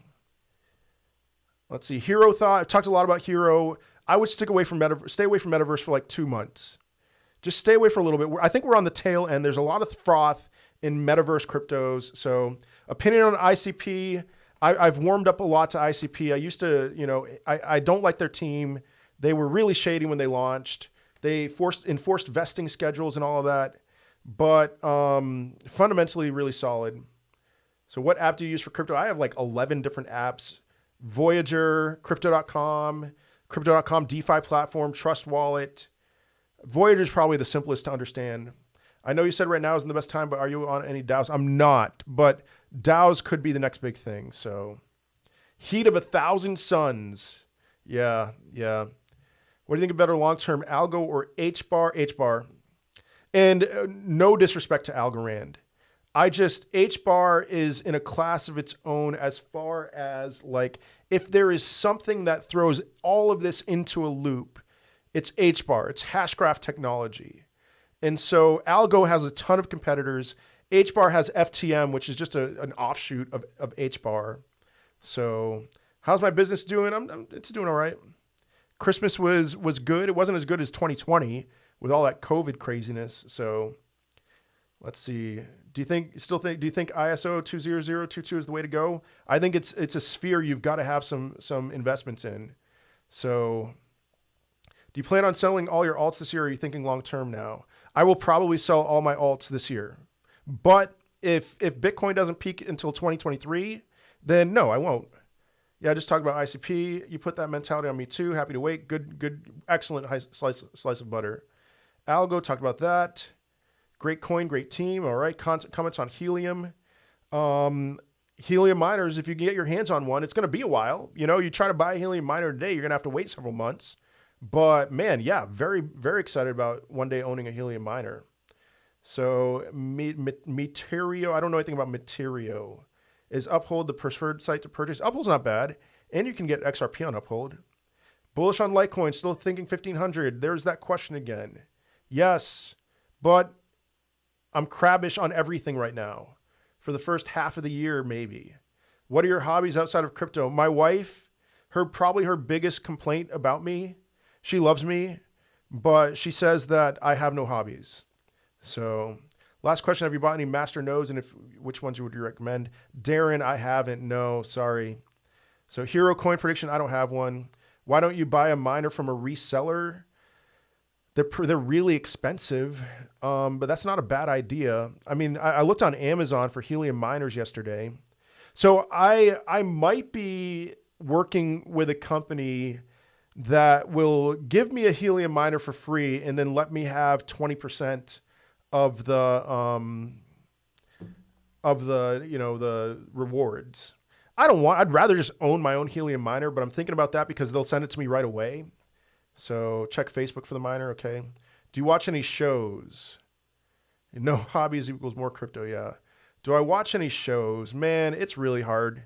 Let's see. Hero Thought. I've talked a lot about Hero. I would stay away from Metaverse for 2 months. Just stay away for a little bit. I think we're on the tail end. There's a lot of froth in Metaverse cryptos. So opinion on ICP. I've warmed up a lot to ICP. I used to, I don't like their team. They were really shady when they launched. They enforced vesting schedules and all of that, but fundamentally really solid. So what app do you use for crypto? I have 11 different apps. Voyager, Crypto.com DeFi platform, Trust Wallet. Voyager is probably the simplest to understand. I know you said right now isn't the best time, but are you on any DAOs? I'm not, but DAOs could be the next big thing. So Heat of 1,000 suns. Yeah, yeah. What do you think of better long-term, Algo or H-bar? H-bar. And no disrespect to Algorand. H-bar is in a class of its own as far as like, if there is something that throws all of this into a loop, it's H-bar. It's hashgraph technology. And so Algo has a ton of competitors. H-bar has FTM, which is just an offshoot of H-bar. So how's my business doing? It's doing all right. Christmas was good. It wasn't as good as 2020 with all that COVID craziness. So let's see. Do you think ISO 20022 is the way to go? I think it's a sphere you've got to have some investments in. So do you plan on selling all your alts this year, or are you thinking long term now? I will probably sell all my alts this year. But if Bitcoin doesn't peak until 2023, then no, I won't. Yeah, I just talked about ICP. You put that mentality on me too. Happy to wait. Good, excellent slice of butter. Algo, talked about that. Great coin, great team. All right, comments on Helium. Helium miners, if you can get your hands on one, it's going to be a while. You know, you try to buy a Helium miner today, you're going to have to wait several months. But man, yeah, very, very excited about one day owning a Helium miner. So Materio, I don't know anything about Materio. Is Uphold the preferred site to purchase? Uphold's not bad, and you can get XRP on Uphold. Bullish on Litecoin, still thinking 1,500. There's that question again. Yes, but I'm crabbish on everything right now. For the first half of the year, maybe. What are your hobbies outside of crypto? My wife, probably her biggest complaint about me, she loves me, but she says that I have no hobbies. So last question, have you bought any master nodes, and which ones would you recommend? Darren, I haven't. No, sorry. So Hero coin prediction, I don't have one. Why don't you buy a miner from a reseller? They're really expensive, but that's not a bad idea. I mean, I looked on Amazon for Helium miners yesterday. So I might be working with a company that will give me a Helium miner for free and then let me have 20% of the the rewards. I'd rather just own my own Helium miner, but I'm thinking about that because they'll send it to me right away. So check Facebook for the miner. Okay. Do you watch any shows? No hobbies equals more crypto. Yeah. Do I watch any shows? Man, it's really hard.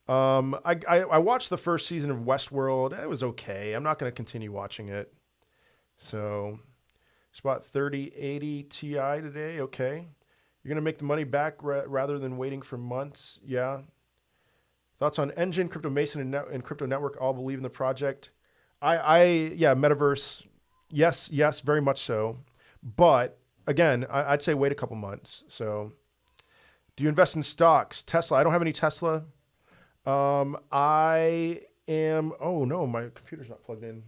I watched the first season of Westworld. It was okay. I'm not going to continue watching it. So it's about 3080 Ti today. Okay. You're going to make the money back rather than waiting for months. Yeah. Thoughts on Engine, Crypto Mason, and Crypto Network all believe in the project. Yeah, Metaverse. Yes, very much so. But again, I'd say wait a couple months. So do you invest in stocks? Tesla. I don't have any Tesla. Oh no, my computer's not plugged in.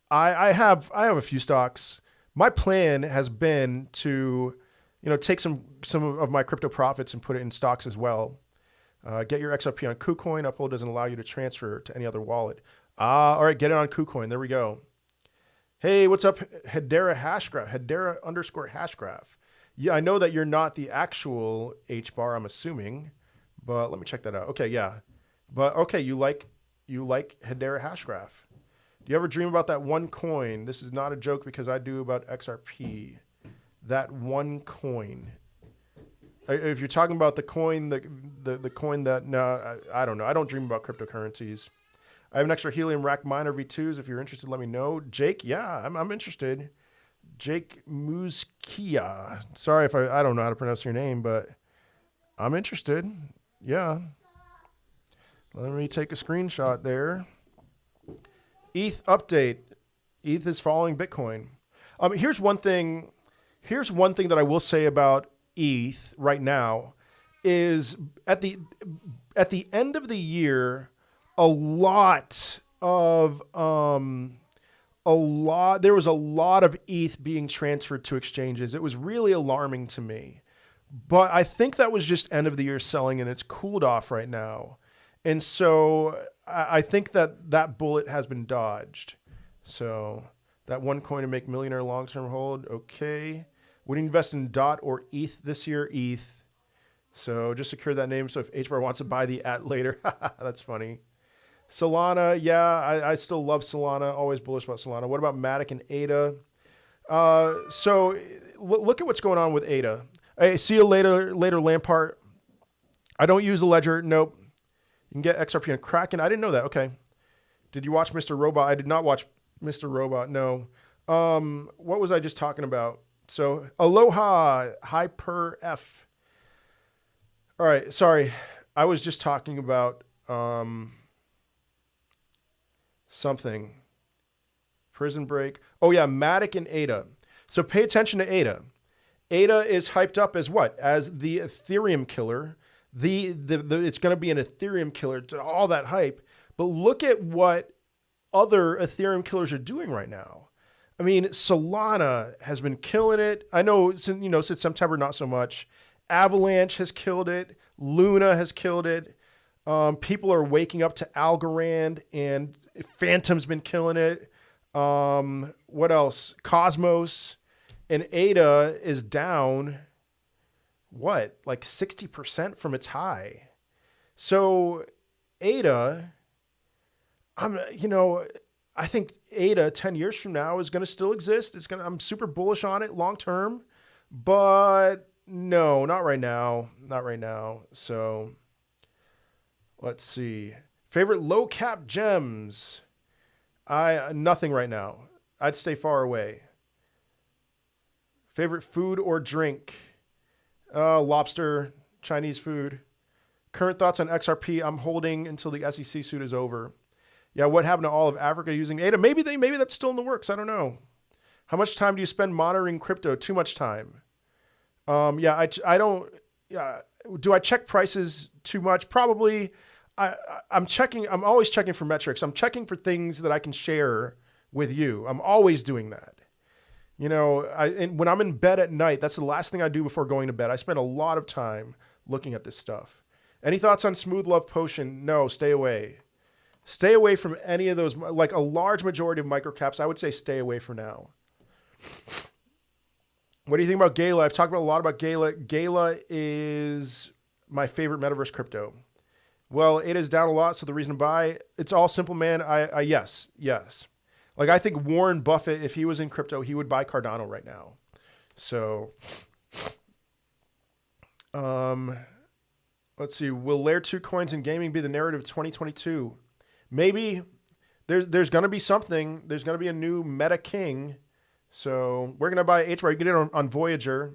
I have a few stocks. My plan has been to, take some of my crypto profits and put it in stocks as well. Get your XRP on KuCoin. Uphold doesn't allow you to transfer to any other wallet. All right, get it on KuCoin. There we go. Hey, what's up, Hedera Hashgraph? Hedera_Hashgraph. Yeah, I know that you're not the actual H-bar, I'm assuming, but let me check that out. Okay, yeah. But okay, you like Hedera Hashgraph. Do you ever dream about that one coin? This is not a joke because I do about XRP. That one coin. If you're talking about the coin, the coin that, no, I don't know. I don't dream about cryptocurrencies. I have an extra Helium rack miner V2s. If you're interested, let me know. Jake, yeah, I'm interested. Jake Muskia. Sorry if I don't know how to pronounce your name, but I'm interested. Yeah. Let me take a screenshot there. ETH update. ETH is following Bitcoin. Here's one thing that I will say about ETH right now is at the end of the year, there was a lot of ETH being transferred to exchanges. It was really alarming to me. But I think that was just end of the year selling, and it's cooled off right now. And so I think that bullet has been dodged. So that one coin to make millionaire long-term hold. Okay. Would you invest in DOT or ETH this year? ETH. So just secure that name. So if HBAR wants to buy the at later, that's funny. Solana, yeah, I still love Solana. Always bullish about Solana. What about Matic and ADA? So look at what's going on with ADA. I see you later, Lampart. I don't use a ledger. Nope. You can get XRP on Kraken. I didn't know that. Okay. Did you watch Mr. Robot? I did not watch Mr. Robot. No. What was I just talking about? So Aloha Hyper F. All right. Sorry. I was just talking about something. Prison Break. Oh yeah, Matic and ADA. So pay attention to ADA. ADA is hyped up as what? As the Ethereum killer. It's going to be an Ethereum killer to all that hype. But look at what other Ethereum killers are doing right now. I mean, Solana has been killing it. I know, since September, not so much. Avalanche has killed it. Luna has killed it. People are waking up to Algorand, and Phantom's been killing it. What else? Cosmos, and ADA is down, what, like 60% from its high. So ADA, I think ADA 10 years from now is going to still exist. I'm super bullish on it long term, but no, not right now. Not right now. So let's see. Favorite low cap gems. Nothing right now. I'd stay far away. Favorite food or drink. Lobster, Chinese food. Current thoughts on XRP. I'm holding until the SEC suit is over. Yeah, what happened to all of Africa using ADA? Maybe that's still in the works. I don't know. How much time do you spend monitoring crypto? Too much time. I don't. Yeah, do I check prices too much? Probably. I'm checking. I'm always checking for metrics. I'm checking for things that I can share with you. I'm always doing that. And when I'm in bed at night, that's the last thing I do before going to bed. I spend a lot of time looking at this stuff. Any thoughts on Smooth Love Potion? No, stay away. Stay away from any of those, like a large majority of microcaps. I would say stay away for now. What do you think about Gala? I've talked a lot about Gala. Gala is my favorite metaverse crypto. Well, it is down a lot, so the reason to buy, it's all simple, man. Yes. Like, I think Warren Buffett, if he was in crypto, he would buy Cardano right now. So, let's see. Will Layer 2 coins in gaming be the narrative of 2022? Maybe. There's going to be something. There's going to be a new meta king. So, we're going to buy HBAR. You can get it on Voyager.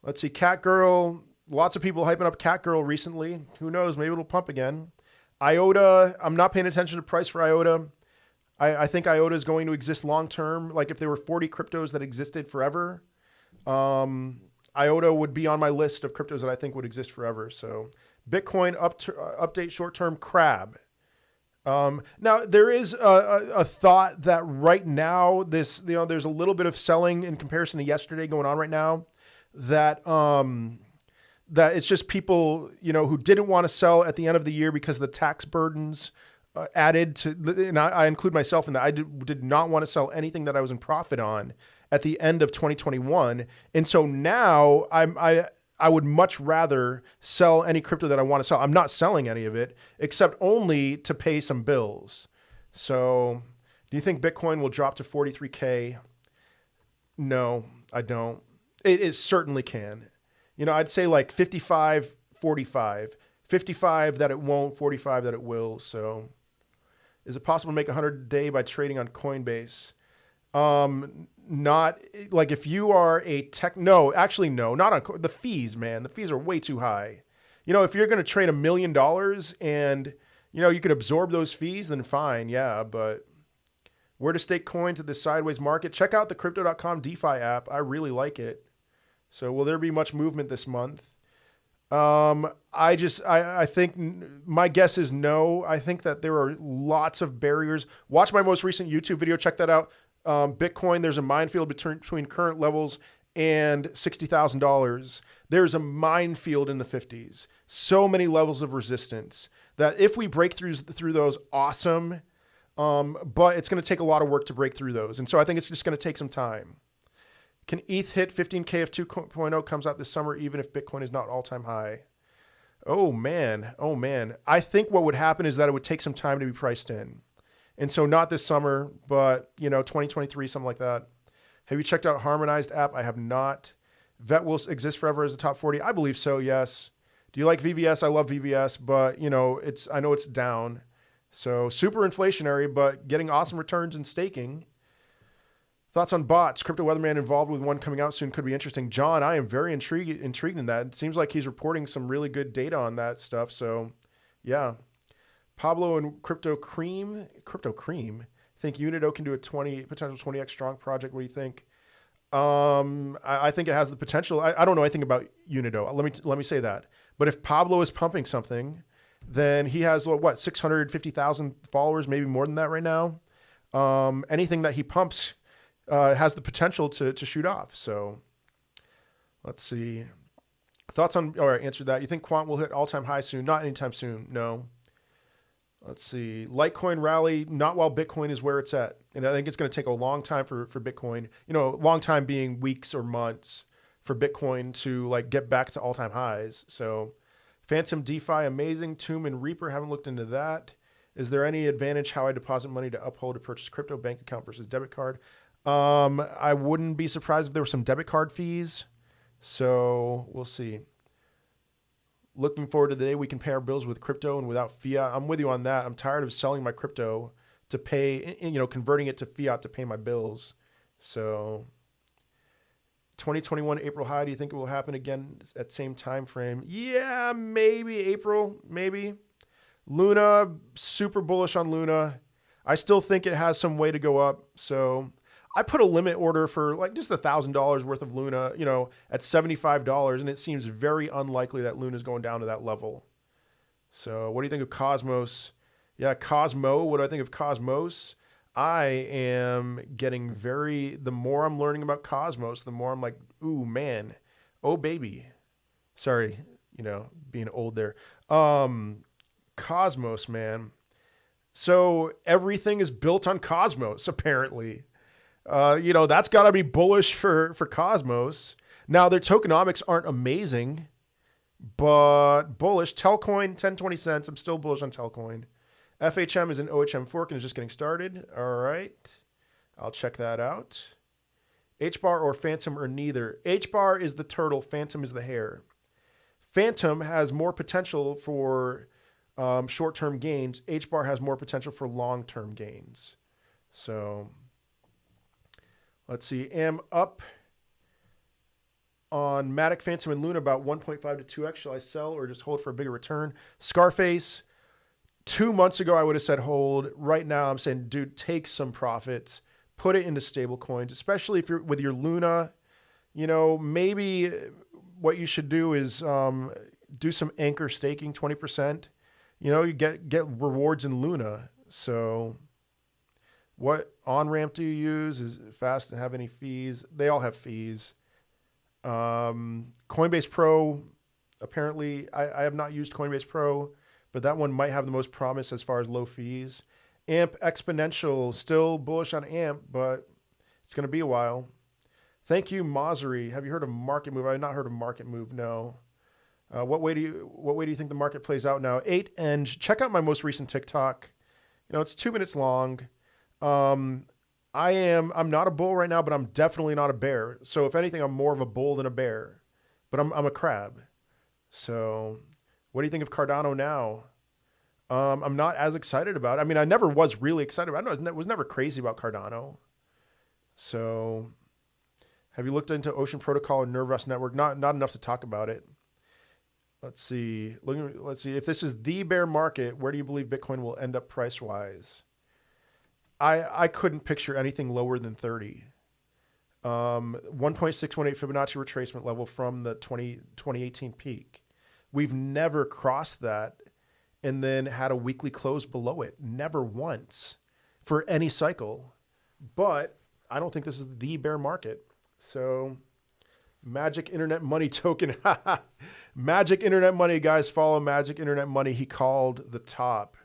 Let's see. Catgirl. Lots of people hyping up Catgirl recently. Who knows? Maybe it'll pump again. IOTA. I'm not paying attention to price for IOTA. I think IOTA is going to exist long term. Like if there were 40 cryptos that existed forever, IOTA would be on my list of cryptos that I think would exist forever. So Bitcoin update short term crab. Now there is a thought that right now there's a little bit of selling in comparison to yesterday going on right now. That it's just people who didn't want to sell at the end of the year because of the tax burdens. Added to, and I include myself in that. I did not want to sell anything that I was in profit on at the end of 2021, and so now I would much rather sell any crypto that I want to sell. I'm not selling any of it except only to pay some bills. So, do you think Bitcoin will drop to 43K? No, I don't. It certainly can. I'd say like 55, 45, 55 that it won't, 45 that it will. So. Is it possible to make 100 a day by trading on Coinbase? Not like if you are a no, actually no, not on the fees, man. The fees are way too high. If you're going to trade $1 million and, you can absorb those fees, then fine. Yeah. But where to stake coins at this sideways market? Check out the crypto.com DeFi app. I really like it. So will there be much movement this month? I think my guess is no. I think that there are lots of barriers. Watch my most recent YouTube video. Check that out. Bitcoin, there's a minefield between current levels and $60,000. There's a minefield in the 50s. So many levels of resistance that if we break through those, awesome. But it's going to take a lot of work to break through those. And so I think it's just going to take some time. Can ETH hit 15K if 2.0 comes out this summer, even if Bitcoin is not all-time high? Oh man. I think what would happen is that it would take some time to be priced in. And so not this summer, but 2023, something like that. Have you checked out Harmonized app? I have not. VET will exist forever as the top 40. I believe so, yes. Do you like VVS? I love VVS, but I know it's down. So super inflationary, but getting awesome returns in staking. Thoughts on bots? Crypto Weatherman involved with one coming out soon could be interesting. John, I am very intrigued in that. It seems like he's reporting some really good data on that stuff. So yeah. Pablo and Crypto Cream think Unido can do a potential 20x strong project. What do you think? I think it has the potential. I don't know anything about Unido. Let me say that. But if Pablo is pumping something, then he has 650,000 followers, maybe more than that right now. Anything that he pumps has the potential to shoot off. So let's see. Thoughts on, all right, answer that. You think Quant will hit all-time high soon? Not anytime soon, no. Let's see. Litecoin rally, not while Bitcoin is where it's at. And I think it's going to take a long time for Bitcoin, long time being weeks or months for Bitcoin to get back to all-time highs. So Phantom DeFi, amazing. Tomb and Reaper, haven't looked into that. Is there any advantage how I deposit money to Uphold to purchase crypto bank account versus debit card? I wouldn't be surprised if there were some debit card fees. So we'll see. Looking forward to the day we can pay our bills with crypto and without fiat. I'm with you on that. I'm tired of selling my crypto to pay, converting it to fiat to pay my bills. So 2021 April high, do you think it will happen again at same time frame? Yeah, maybe April, maybe. Luna, super bullish on Luna. I still think it has some way to go up. So I put a limit order for just $1,000 worth of Luna, at $75, and it seems very unlikely that Luna is going down to that level. So what do you think of Cosmos? Yeah, Cosmo. What do I think of Cosmos? I am getting the more I'm learning about Cosmos, the more I'm like, ooh, man. Oh, baby. Sorry, being old there. Cosmos, man. So everything is built on Cosmos, apparently. That's got to be bullish for Cosmos. Now, their tokenomics aren't amazing, but bullish. Telcoin, 10-20 cents. I'm still bullish on Telcoin. FHM is an OHM fork and is just getting started. All right. I'll check that out. HBAR or Phantom or neither. HBAR is the turtle. Phantom is the hare. Phantom has more potential for short-term gains. HBAR has more potential for long-term gains. So let's see. Am up on Matic, Phantom, and Luna about 1.5 to 2x. Shall I sell or just hold for a bigger return? Scarface, 2 months ago, I would have said hold. Right now, I'm saying, dude, take some profits. Put it into stable coins, especially if you're with your Luna. Maybe what you should do is do some anchor staking, 20%. You get rewards in Luna. So what on-ramp do you use? Is it fast and have any fees? They all have fees. Coinbase Pro, apparently, I have not used Coinbase Pro, but that one might have the most promise as far as low fees. AMP Exponential, still bullish on AMP, but it's going to be a while. Thank you, Mossery. Have you heard of Market Move? I have not heard of Market Move, no. What way do you think the market plays out now? 8eng. Check out my most recent TikTok. It's 2 minutes long. I'm not a bull right now, but I'm definitely not a bear. So if anything, I'm more of a bull than a bear, but I'm a crab. So what do you think of Cardano now? I'm not as excited about it. I mean, I never was really excited about it. I was never crazy about Cardano. So have you looked into Ocean Protocol and Nerve Rust Network? Not enough to talk about it. Let's see. Let's see. If this is the bear market, where do you believe Bitcoin will end up price-wise? I couldn't picture anything lower than 30. 1.618 Fibonacci retracement level from the 2018 peak. We've never crossed that and then had a weekly close below it. Never once for any cycle. But I don't think this is the bear market. So Magic Internet Money token. Magic Internet Money, guys. Follow Magic Internet Money. He called the top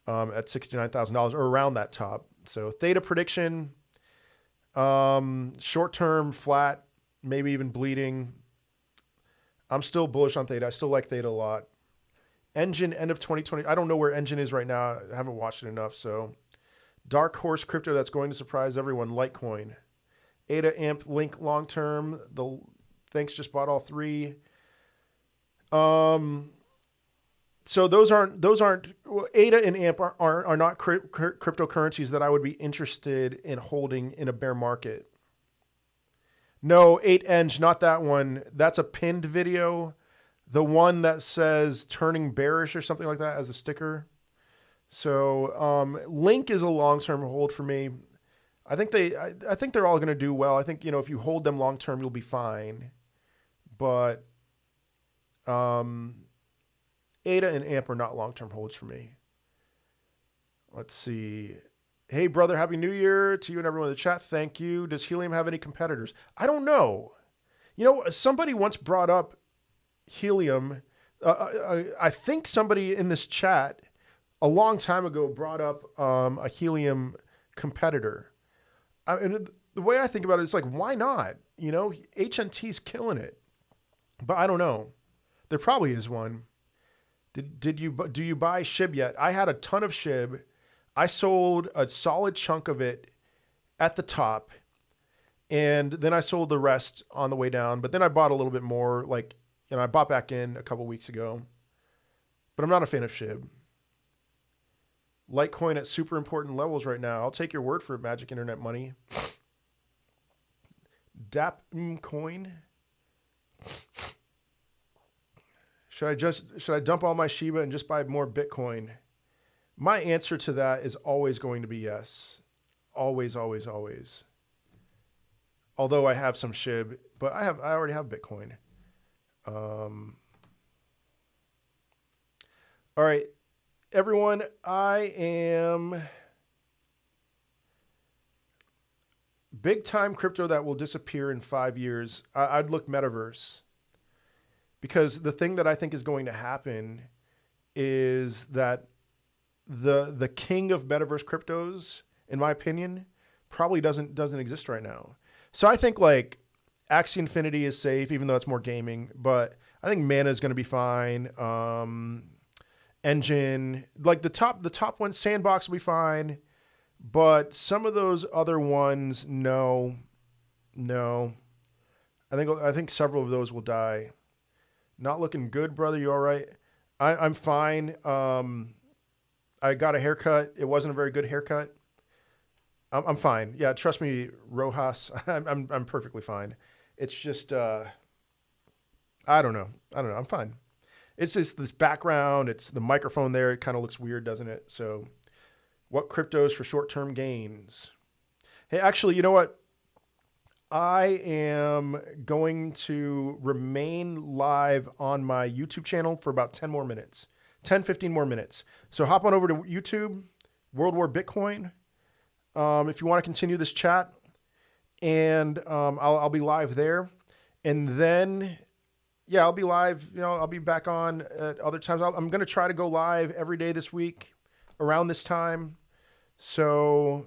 at $69,000 or around that top. So Theta prediction. Short term, flat, maybe even bleeding. I'm still bullish on Theta. I still like Theta a lot. Engine, end of 2020. I don't know where Engine is right now. I haven't watched it enough. So, dark horse crypto that's going to surprise everyone. Litecoin, ADA, AMP, Link, long term. The Thanks just bought all three. So those aren't well, ADA and AMP are not cryptocurrencies that I would be interested in holding in a bear market. No, 8eng, not that one. That's a pinned video. The one that says turning bearish or something like that as a sticker. So Link is a long-term hold for me. I think they're all going to do well. I think, if you hold them long-term, you'll be fine. But ADA and AMP are not long-term holds for me. Let's see. Hey, brother, Happy New Year to you and everyone in the chat. Thank you. Does Helium have any competitors? I don't know. Somebody once brought up Helium. I think somebody in this chat a long time ago brought up a Helium competitor. And the way I think about it is like, why not? HNT's killing it. But I don't know. There probably is one. Do you buy SHIB yet? I had a ton of SHIB. I sold a solid chunk of it at the top, and then I sold the rest on the way down. But then I bought a little bit more. I bought back in a couple weeks ago. But I'm not a fan of SHIB. Litecoin at super important levels right now. I'll take your word for it, Magic Internet Money. DAP coin. Should I dump all my Shiba and just buy more Bitcoin? My answer to that is always going to be yes. Always, always, always. Although I have some SHIB, but I already have Bitcoin. All right, everyone, I am big time crypto that will disappear in 5 years. I'd look Metaverse. Because the thing that I think is going to happen is that the king of metaverse cryptos, in my opinion, probably doesn't exist right now. So I think Axie Infinity is safe, even though it's more gaming. But I think Mana is going to be fine. Engine, the top one, Sandbox will be fine. But some of those other ones, no. I think several of those will die. Not looking good, brother. You all right? I'm fine. I got a haircut. It wasn't a very good haircut. I'm fine. Yeah, trust me, Rojas. I'm perfectly fine. It's just I don't know. I'm fine. It's just this background. It's the microphone there. It kind of looks weird, doesn't it? So, what cryptos for short-term gains? Hey, actually, you know what? I am going to remain live on my YouTube channel for about 10 more minutes, 10, 15 more minutes. So hop on over to YouTube, World War Bitcoin, if you want to continue this chat, and I'll be live there. And then, yeah, I'll be live. I'll be back on at other times. I'm going to try to go live every day this week around this time. So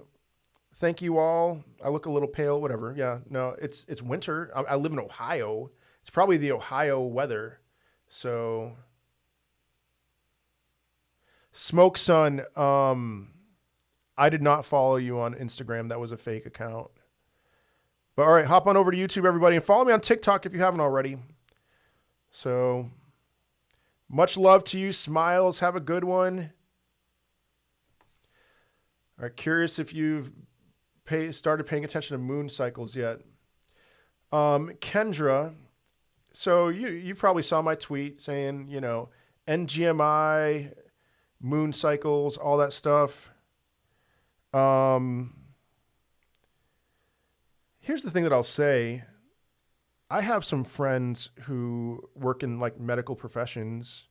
thank you all. I look a little pale, whatever. Yeah, no, it's winter. I live in Ohio. It's probably the Ohio weather. So, Smoke Sun, I did not follow you on Instagram. That was a fake account. But all right, hop on over to YouTube, everybody, and follow me on TikTok if you haven't already. So, much love to you. Smiles. Have a good one. All right, curious if you've started paying attention to moon cycles yet. Kendra, so you probably saw my tweet saying, NGMI, moon cycles, all that stuff. Here's the thing that I'll say. I have some friends who work in medical professions,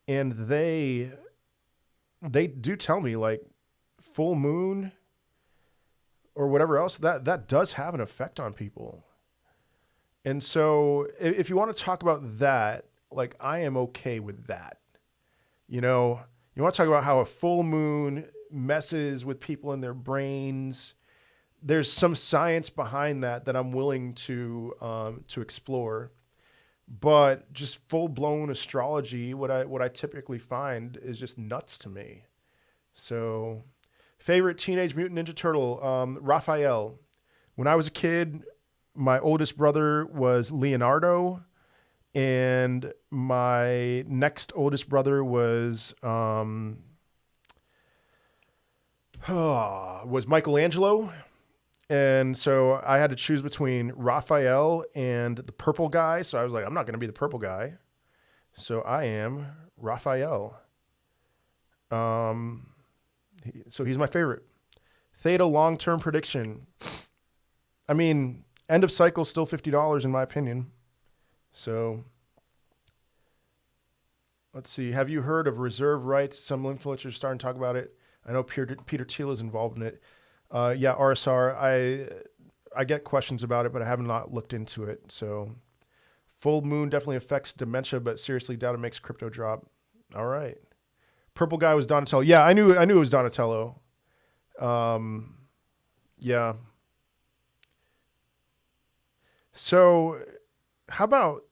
and they do tell me full moon or whatever else, that does have an effect on people. And so if you want to talk about that, I am okay with that. You want to talk about how a full moon messes with people in their brains. there's some science behind that I'm willing to explore. But just full blown astrology, what I typically find is just nuts to me. So, favorite Teenage Mutant Ninja Turtle, Raphael. When I was a kid, my oldest brother was Leonardo, and my next oldest brother was Michelangelo. And so I had to choose between Raphael and the purple guy. So I was like, I'm not going to be the purple guy. So I am Raphael. So he's my favorite. Theta long-term prediction. I mean, end of cycle still $50 in my opinion. So let's see. Have you heard of reserve rights? Some influencers are starting to talk about it. I know Peter Thiel is involved in it. Yeah, RSR. I get questions about it, but I have not looked into it. So full moon definitely affects dementia, but seriously doubt it makes crypto drop. All right. Purple guy was Donatello. Yeah, I knew it was Donatello. Yeah. So how about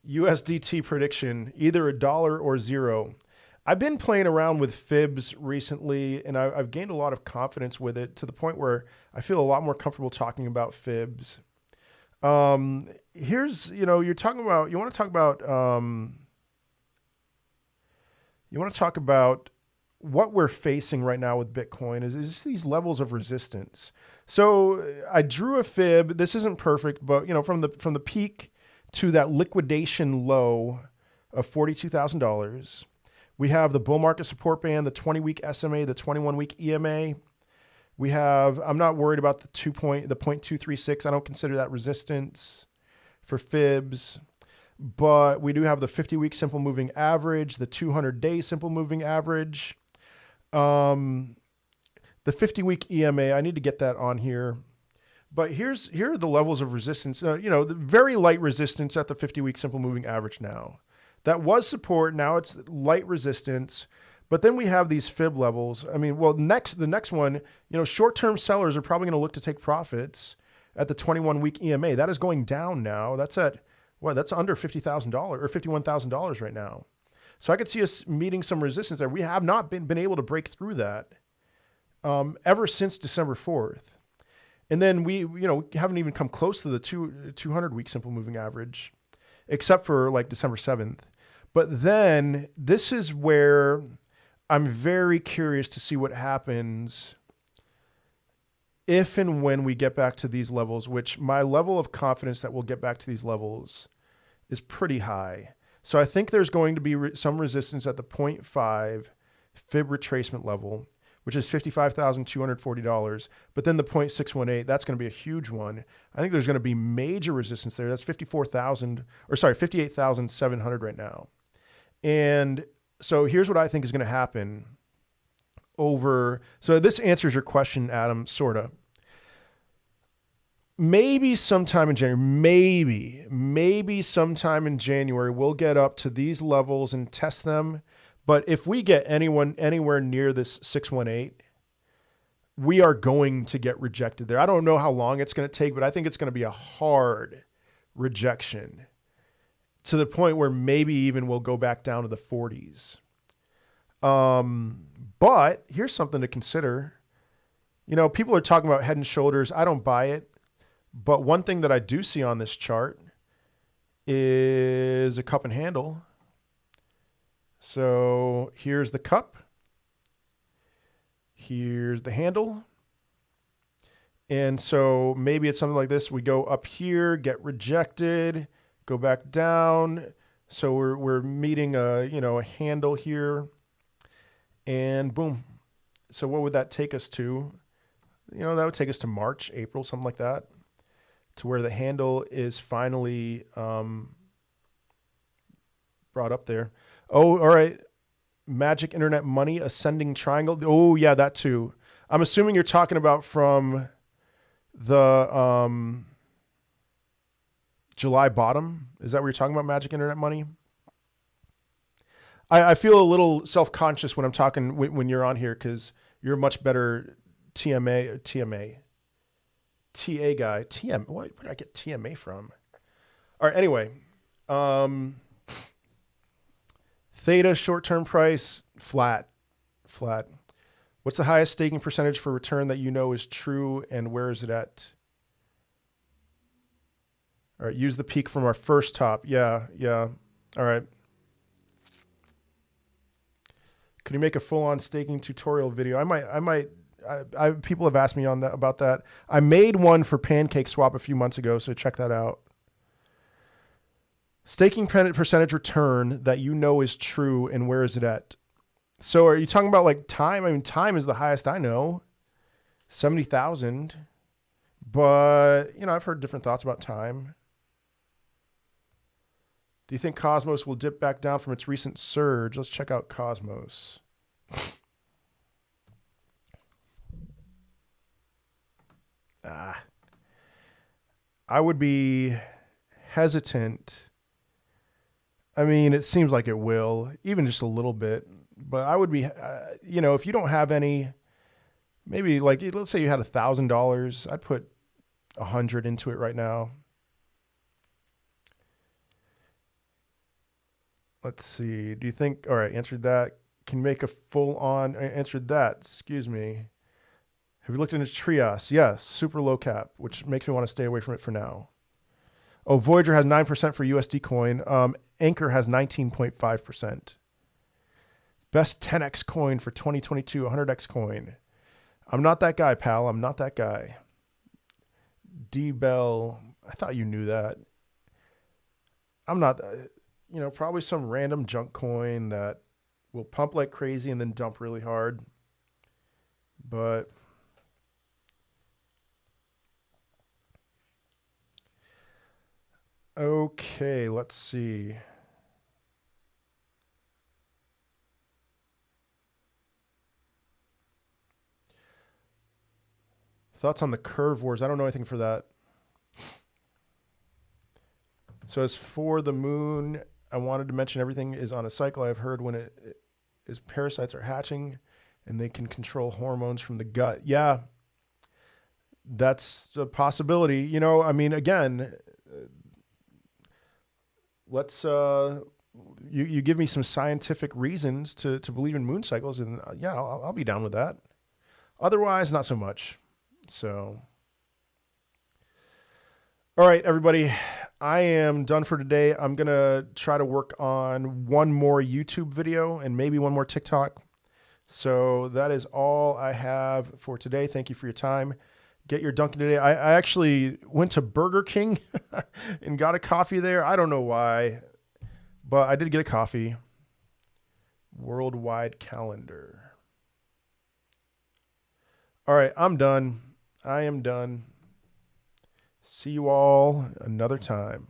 USDT prediction, either $1 or $0? I've been playing around with fibs recently, and I've gained a lot of confidence with it to the point where I feel a lot more comfortable talking about fibs. Here's, you want to talk about what we're facing right now with Bitcoin is these levels of resistance. So I drew a fib. This isn't perfect, but from the peak to that liquidation low of $42,000. We have the bull market support band, the 20-week SMA, the 21-week EMA. We have, I'm not worried about the 0.236. I don't consider that resistance for fibs. But we do have the 50-week simple moving average, the 200-day simple moving average. The 50-week EMA, I need to get that on here. But here are the levels of resistance. The very light resistance at the 50-week simple moving average now. That was support. Now it's light resistance. But then we have these fib levels. I mean, well, the next one, short-term sellers are probably going to look to take profits at the 21-week EMA. That is going down now. That's at, that's under $50,000 or $51,000 right now. So I could see us meeting some resistance there. We have not been able to break through that ever since December 4th. And then we haven't even come close to the 200-week simple moving average, except for like December 7th. But then this is where I'm very curious to see what happens if and when we get back to these levels, which my level of confidence that we'll get back to these levels is pretty high. So I think there's going to be some resistance at the 0.5 fib retracement level, which is $55,240. But then the 0.618, that's going to be a huge one. I think there's going to be major resistance there. That's 58,700 right now. And so here's what I think is going to happen so this answers your question, Adam, sort of. Maybe sometime in January, maybe sometime in January, we'll get up to these levels and test them. But if we get anywhere near this 618, we are going to get rejected there. I don't know how long it's going to take, but I think it's going to be a hard rejection to the point where maybe even we'll go back down to the 40s. But here's something to consider. People are talking about head and shoulders. I don't buy it. But one thing that I do see on this chart is a cup and handle. So here's the cup. Here's the handle. And so maybe it's something like this. We go up here, get rejected, go back down. So we're meeting a handle here, and boom. So what would that take us to? That would take us to March, April, something like that, to where the handle is finally brought up there. Oh, all right. Magic Internet Money, ascending triangle. Oh, yeah, that too. I'm assuming you're talking about from the July bottom. Is that what you're talking about, Magic Internet Money? I feel a little self-conscious when I'm talking when you're on here because you're much better TA guy. Where did I get TMA from? All right, anyway. Theta short-term price, flat. What's the highest staking percentage for return that you know is true, and where is it at? All right, use the peak from our first top. Yeah. All right. Could you make a full-on staking tutorial video? People have asked me about that. I made one for Pancake Swap a few months ago, so check that out. Staking percentage return that you know is true, and where is it at? So are you talking about like time? I mean, time is the highest I know, 70,000. But, I've heard different thoughts about time. Do you think Cosmos will dip back down from its recent surge? Let's check out Cosmos. I would be hesitant. I mean, it seems like it will, even just a little bit. But I would be, if you don't have any, maybe like, let's say you had $1,000, I'd put 100 into it right now. Let's see. Do you think, all right, answered that. Can you make a answered that, excuse me. Have you looked into Trias? Yes, super low cap, which makes me want to stay away from it for now. Oh, Voyager has 9% for USD coin. Anchor has 19.5%. Best 10x coin for 2022, 100x coin. I'm not that guy, pal. I'm not that guy. D-Bell, I thought you knew that. I'm not, probably some random junk coin that will pump like crazy and then dump really hard. But okay, let's see. Thoughts on the curve wars? I don't know anything for that. So as for the moon, I wanted to mention everything is on a cycle. I've heard when it is parasites are hatching and they can control hormones from the gut. Yeah, that's a possibility. I mean, again, let's you give me some scientific reasons to believe in moon cycles, and yeah, I'll be down with that. Otherwise, not so much. So, all right, everybody, I am done for today. I'm going to try to work on one more YouTube video and maybe one more TikTok. So that is all I have for today. Thank you for your time. Get your Dunkin' today. I actually went to Burger King and got a coffee there. I don't know why, but I did get a coffee. Worldwide calendar. All right, I'm done. I am done. See you all another time.